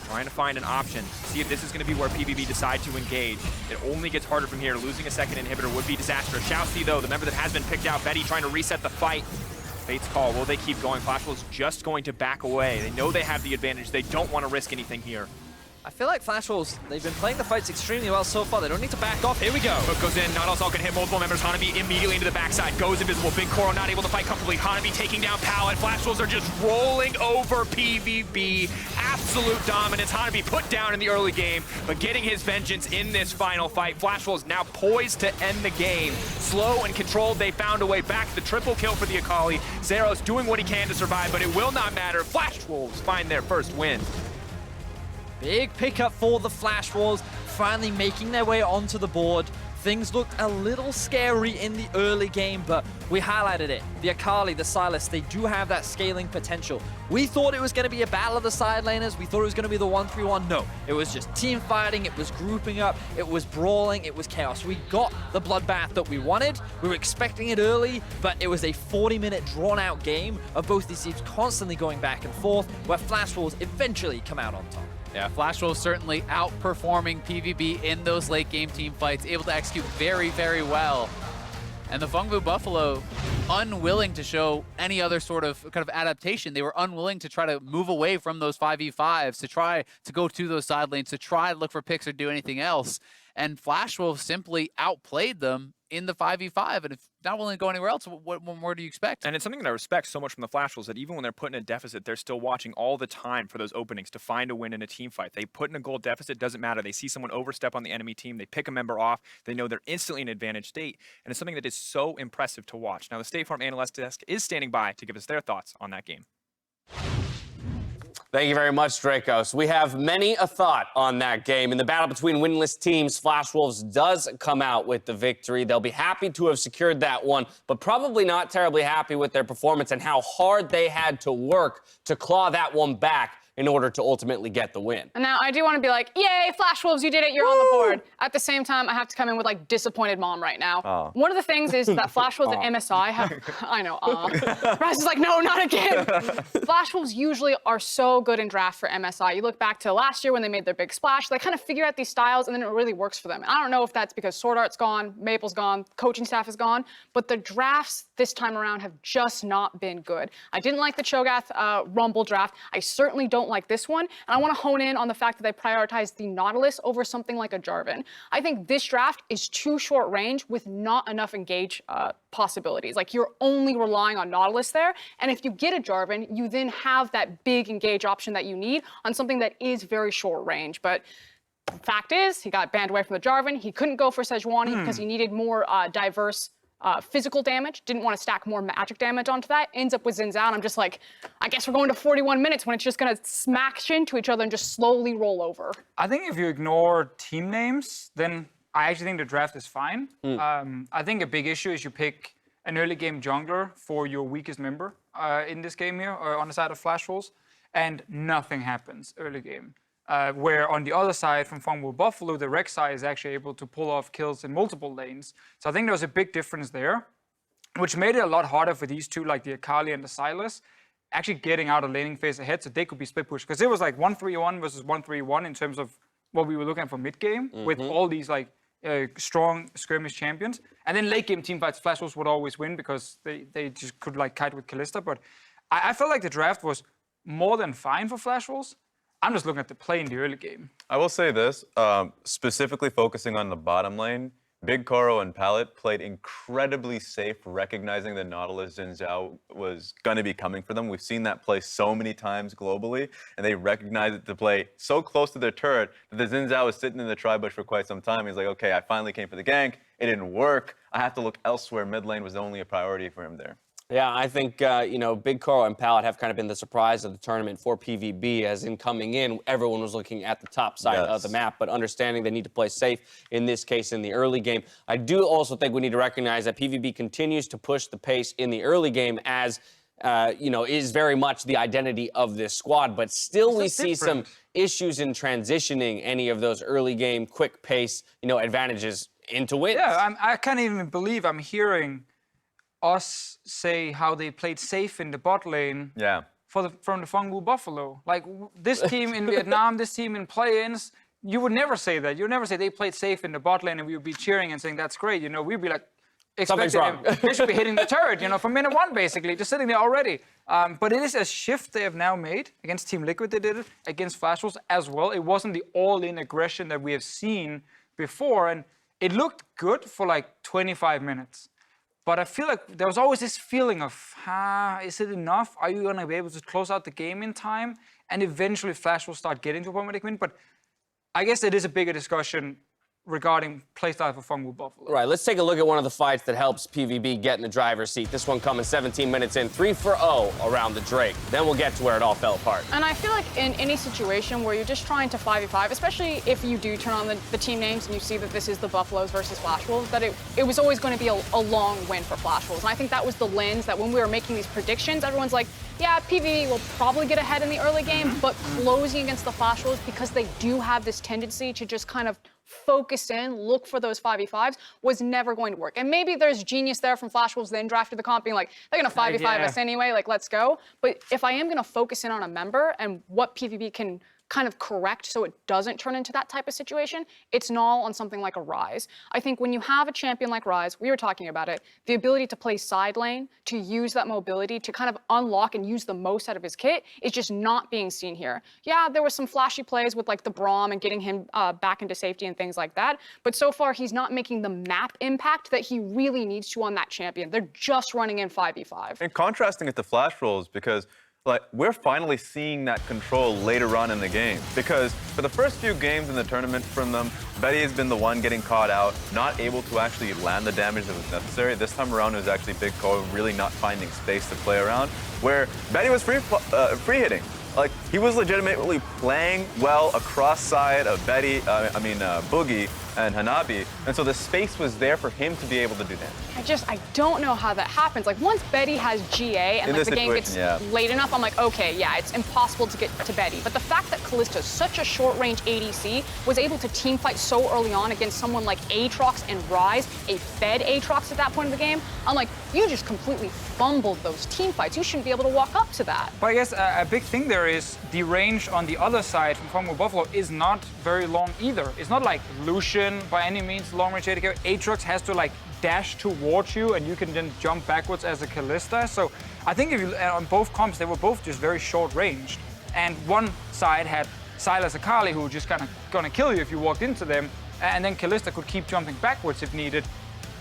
Trying to find an option, see if this is going to be where PVB decide to engage. It only gets harder from here. Losing a second inhibitor would be disastrous. ShiauC, though, the member that has been picked out, Betty trying to reset the fight. Fate's call, will they keep going? Flash Wolves just going to back away. They know they have the advantage. They don't want to risk anything here. I feel like Flash Wolves, they've been playing the fights extremely well so far. They don't need to back off. Here we go. Hook goes in. Nautilus can hit multiple members. Hanabi immediately into the backside. Goes invisible. BigKoro not able to fight comfortably. Hanabi taking down Pallet. Flash Wolves are just rolling over PVB. Absolute dominance. Hanabi put down in the early game, but getting his vengeance in this final fight. Flash Wolves now poised to end the game. Slow and controlled, they found a way back. The triple kill for the Akali. Zero's doing what he can to survive, but it will not matter. Flash Wolves find their first win. Big pickup for the Flash Wolves, finally making their way onto the board. Things looked a little scary in the early game, but we highlighted it. The Akali, the Sylas, they do have that scaling potential. We thought it was going to be a battle of the side laners. We thought it was going to be the 1-3-1. No, it was just team fighting. It was grouping up. It was brawling. It was chaos. We got the bloodbath that we wanted. We were expecting it early, but it was a 40-minute drawn-out game of both these teams constantly going back and forth, where Flash Wolves eventually come out on top. Yeah, Flash Wolves certainly outperforming PVB in those late game team fights, able to execute very, very well. And the Phong Buffalo, unwilling to show any other sort of kind of adaptation. They were unwilling to try to move away from those 5v5s, to try to go to those side lanes, to try to look for picks or do anything else. And Flash Wolves simply outplayed them in the 5v5. And if not willing to go anywhere else, what more do you expect? And it's something that I respect so much from the Flash Wolves, that even when they're put in a deficit, they're still watching all the time for those openings to find a win in a team fight. They put in a goal deficit, doesn't matter. They see someone overstep on the enemy team, they pick a member off, they know they're instantly in advantage state, and it's something that is so impressive to watch. Now, the State Farm Analyst Desk is standing by to give us their thoughts on that game. Thank you very much, Dracos. We have many a thought on that game. In the battle between winless teams, Flash Wolves does come out with the victory. They'll be happy to have secured that one, but probably not terribly happy with their performance and how hard they had to work to claw that one back in order to ultimately get the win. And now I do want to be like, yay, Flash Wolves, you did it, you're on the board. At the same time, I have to come in with like disappointed mom right now. One of the things is that Flash Wolves and MSI have, I know, Ryze is like, no, not again. Flash Wolves usually are so good in draft for MSI. You look back to last year when they made their big splash, they kind of figure out these styles and then it really works for them. And I don't know if that's because Sword Art's gone, Maple's gone, coaching staff is gone, but the drafts this time around have just not been good. I didn't like the Cho'Gath Rumble draft. I certainly don't like this one, and I want to hone in on the fact that they prioritized the Nautilus over something like a Jarvan. I think this draft is too short range with not enough engage possibilities. Like, you're only relying on Nautilus there, and if you get a Jarvan, you then have that big engage option that you need on something that is very short range. But the fact is, he got banned away from the Jarvan. He couldn't go for Sejuani because he needed more diverse physical damage, didn't want to stack more magic damage onto that, ends up with Xin Zhao, and I'm just like, I guess we're going to 41 minutes when it's just going to smash into each other and just slowly roll over. I think if you ignore team names, then I actually think the draft is fine. I think a big issue is you pick an early game jungler for your weakest member in this game here, on the side of Flash Wolves, and nothing happens early game. Where on the other side from Phong Buffalo, the Rek'Sai is actually able to pull off kills in multiple lanes. So I think there was a big difference there, which made it a lot harder for these two, like the Akali and the Sylas, actually getting out of laning phase ahead so they could be split pushed. Because it was like 1-3-1 versus 1-3-1 in terms of what we were looking at for mid game with all these like strong skirmish champions. And then late game team fights, Flash Wolves would always win because they just could like kite with Kalista. But I felt like the draft was more than fine for Flash Wolves. I'm just looking at the play in the early game. I will say this, specifically focusing on the bottom lane, BigKoro and Palette played incredibly safe, recognizing that Nautilus and Zhao was going to be coming for them. We've seen that play so many times globally, and they recognized it to play so close to their turret that the Xin Zhao was sitting in the tri-bush for quite some time. He's like, okay, I finally came for the gank. It didn't work. I have to look elsewhere. Mid lane was only a priority for him there. Yeah, I think, BigKoro and Palette have kind of been the surprise of the tournament for PVB, as in coming in, everyone was looking at the top side of the map, but understanding they need to play safe, in this case, in the early game. I do also think we need to recognize that PVB continues to push the pace in the early game as, is very much the identity of this squad, but still we see some issues in transitioning any of those early game, quick pace, advantages into wins. Yeah, I can't even believe I'm hearing us say how they played safe in the bot lane from the Phong Buffalo. Like, this team in Vietnam, this team in play-ins, you would never say that. You would never say they played safe in the bot lane and we would be cheering and saying, that's great. We'd be like, expecting them. They should be hitting the turret, from minute one, basically, just sitting there already. But it is a shift they have now made. Against Team Liquid, they did it. Against Flash Wolves as well. It wasn't the all-in aggression that we have seen before. And it looked good for like 25 minutes. But I feel like there was always this feeling of, is it enough? Are you going to be able to close out the game in time? And eventually Flash will start getting to a point where they can win. But I guess it is a bigger discussion regarding playstyle for Phong Buffalo. Right, let's take a look at one of the fights that helps PVB get in the driver's seat. This one coming 17 minutes in, 3-for-0 around the Drake. Then we'll get to where it all fell apart. And I feel like in any situation where you're just trying to 5v5, especially if you do turn on the team names and you see that this is the Buffaloes versus Flash Wolves, that it was always going to be a long win for Flash Wolves. And I think that was the lens that when we were making these predictions, everyone's like, yeah, PVB will probably get ahead in the early game, but closing against the Flash Wolves, because they do have this tendency to just kind of focus in, look for those 5v5s, was never going to work. And maybe there's genius there from Flash Wolves then drafted the comp being like, they're going to 5v5 us anyway, like, let's go. But if I am going to focus in on a member and what PVB can kind of correct so it doesn't turn into that type of situation, it's Naul on something like a Ryze. I think when you have a champion like Ryze, we were talking about it, the ability to play side lane, to use that mobility, to kind of unlock and use the most out of his kit is just not being seen here. Yeah, there were some flashy plays with like the Braum and getting him back into safety and things like that, but so far he's not making the map impact that he really needs to on that champion. They're just running in 5v5. And contrasting it to flash rolls, because like we're finally seeing that control later on in the game. Because for the first few games in the tournament from them, Betty has been the one getting caught out, not able to actually land the damage that was necessary. This time around it was actually BigKoro really not finding space to play around, where Betty was free hitting. Like, he was legitimately playing well across side of Bugi and Hanabi, and so the space was there for him to be able to do that. I don't know how that happens. Like, once Betty has GA and like the game gets late enough, I'm like, okay, yeah, it's impossible to get to Betty. But the fact that Kalista, such a short-range ADC, was able to team fight so early on against someone like Aatrox and Ryze, a fed Aatrox at that point in the game, I'm like, you just completely fumbled those team fights. You shouldn't be able to walk up to that. But I guess a big thing there is the range on the other side from Phong Buffalo is not very long either. It's not like Lucian by any means long-range ADC. Aatrox has to like dash towards you and you can then jump backwards as a Kalista. So I think if you on both comps, they were both just very short-ranged. And one side had Sylas Akali, who were just kind of gonna kill you if you walked into them, and then Kalista could keep jumping backwards if needed.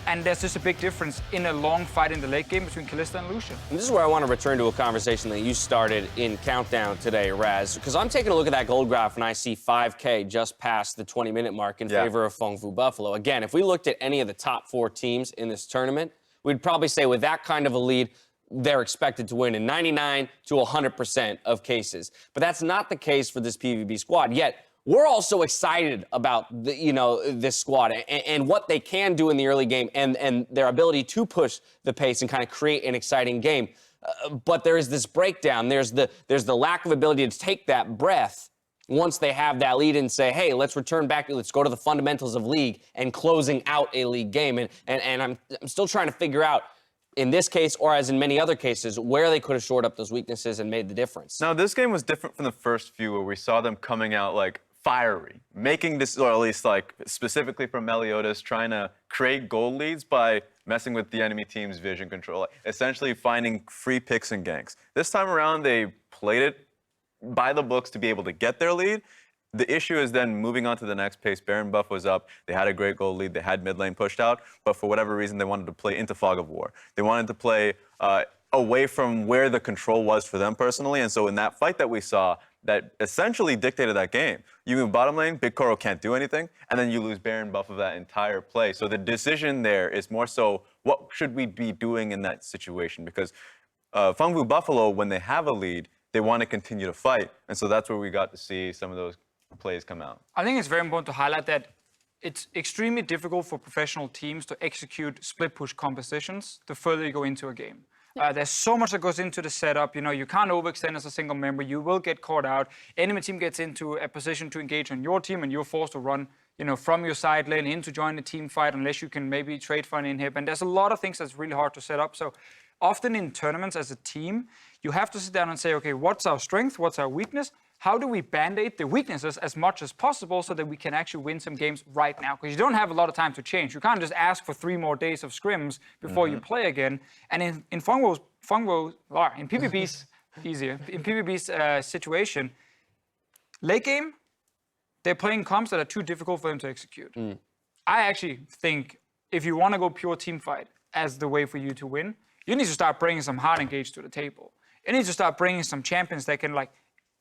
And there's just a big difference in a long fight in the late game between Kalista and Lucian. And this is where I want to return to a conversation that you started in Countdown today, Raz, because I'm taking a look at that gold graph and I see 5K just past the 20-minute mark in favor of Phong Buffalo. Again, if we looked at any of the top 4 teams in this tournament, we'd probably say with that kind of a lead, they're expected to win in 99 to 100% of cases. But that's not the case for this PVB squad. Yet, we're also excited about this squad and what they can do in the early game and their ability to push the pace and kind of create an exciting game. But there is this breakdown. There's the lack of ability to take that breath once they have that lead and say, hey, let's return back, let's go to the fundamentals of League and closing out a League game. And I'm still trying to figure out, in this case, or as in many other cases, where they could have shored up those weaknesses and made the difference. Now, this game was different from the first few where we saw them coming out like fiery, making this, or at least like specifically from Meliodas, trying to create goal leads by messing with the enemy team's vision control, like essentially finding free picks and ganks. This time around, they played it by the books to be able to get their lead. The issue is then moving on to the next pace. Baron buff was up. They had a great goal lead. They had mid lane pushed out, but for whatever reason, they wanted to play into Fog of War. They wanted to play away from where the control was for them personally, and so in that fight that we saw, that essentially dictated that game. You move bottom lane, BigKoro can't do anything, and then you lose Baron buff of that entire play. So the decision there is more so, what should we be doing in that situation? Because Phong Buffalo, when they have a lead, they want to continue to fight, and so that's where we got to see some of those plays come out. I think it's very important to highlight that it's extremely difficult for professional teams to execute split push compositions the further you go into a game. There's so much that goes into the setup. You know, you can't overextend as a single member. You will get caught out. Enemy team gets into a position to engage on your team, and you're forced to run, from your side lane in to join the team fight, unless you can maybe trade for an inhib. And there's a lot of things that's really hard to set up. So often in tournaments as a team, you have to sit down and say, okay, what's our strength? What's our weakness? How do we band-aid the weaknesses as much as possible so that we can actually win some games right now? Because you don't have a lot of time to change. You can't just ask for 3 more days of scrims before you play again. And in PVB's easier. In PVB's situation, late game, they're playing comps that are too difficult for them to execute. I actually think if you want to go pure team fight as the way for you to win, you need to start bringing some hard engage to the table. You need to start bringing some champions that can, like,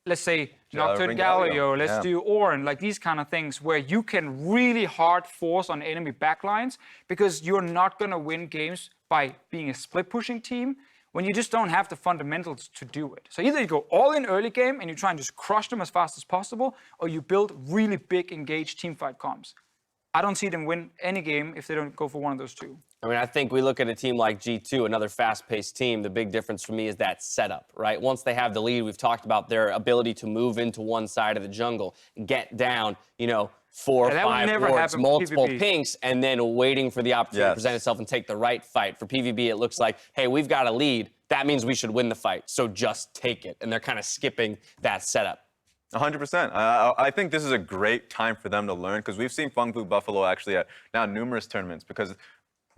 let's say, Nocturne Galio, let's do Orin, like these kind of things where you can really hard force on enemy backlines, because you're not going to win games by being a split pushing team when you just don't have the fundamentals to do it. So either you go all in early game and you try and just crush them as fast as possible, or you build really big engaged teamfight comps. I don't see them win any game if they don't go for one of those two. I mean, I think we look at a team like G2, another fast-paced team. The big difference for me is that setup, right? Once they have the lead, we've talked about their ability to move into one side of the jungle, get down, 4 or 5 wards, multiple pinks, and then waiting for the opportunity to present itself and take the right fight. For PVB, it looks like, hey, we've got a lead. That means we should win the fight, so just take it. And they're kind of skipping that setup. 100%. I think this is a great time for them to learn because we've seen Phong Vu Buffalo actually at now numerous tournaments because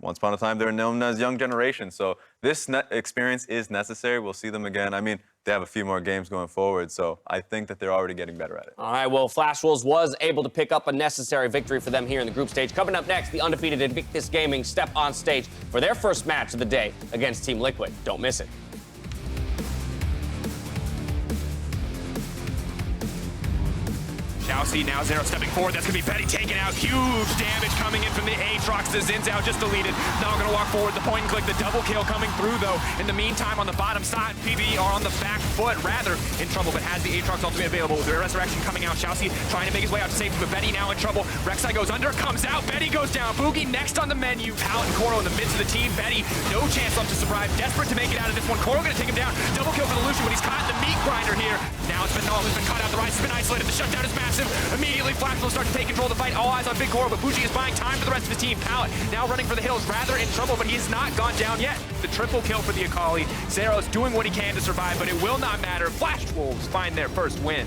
once upon a time they were known as young generation. So this experience is necessary. We'll see them again. I mean, they have a few more games going forward, so I think that they're already getting better at it. All right, well, Flash Wolves was able to pick up a necessary victory for them here in the group stage. Coming up next, the undefeated Invictus Gaming step on stage for their first match of the day against Team Liquid. Don't miss it. ShiauC now Zero stepping forward. That's going to be Betty taken out. Huge damage coming in from the Aatrox. The Zhao just deleted. Now going to walk forward. The point and click. The double kill coming through, though. In the meantime, on the bottom side, PVB are on the back foot, rather in trouble, but has the Aatrox ultimate available. With the Resurrection coming out. ShiauC trying to make his way out to safety, but Betty now in trouble. Rek'Sai goes under, comes out. Betty goes down. Bugi next on the menu. Pallet and Koro in the midst of the team. Betty, no chance left to survive. Desperate to make it out of this one. Koro going to take him down. Double kill for the Lucian, but he's caught in the meat grinder here. Now it's been Naul who's been caught out. The Ryze has been isolated. The shutdown is massive. Immediately, Flash will start to take control of the fight. All eyes on BigKoro, but Bugi is buying time for the rest of his team. Pallet now running for the hills, rather in trouble, but he has not gone down yet. The triple kill for the Akali. Zero's doing what he can to survive, but it will not matter. Flash Wolves find their first win.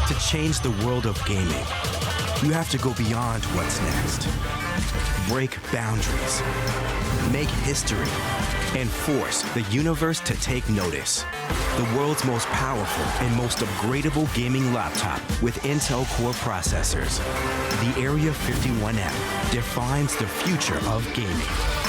To change the world of gaming, you have to go beyond what's next. Break boundaries, make history, and force the universe to take notice. The world's most powerful and most upgradable gaming laptop with Intel Core processors. The Area 51M defines the future of gaming.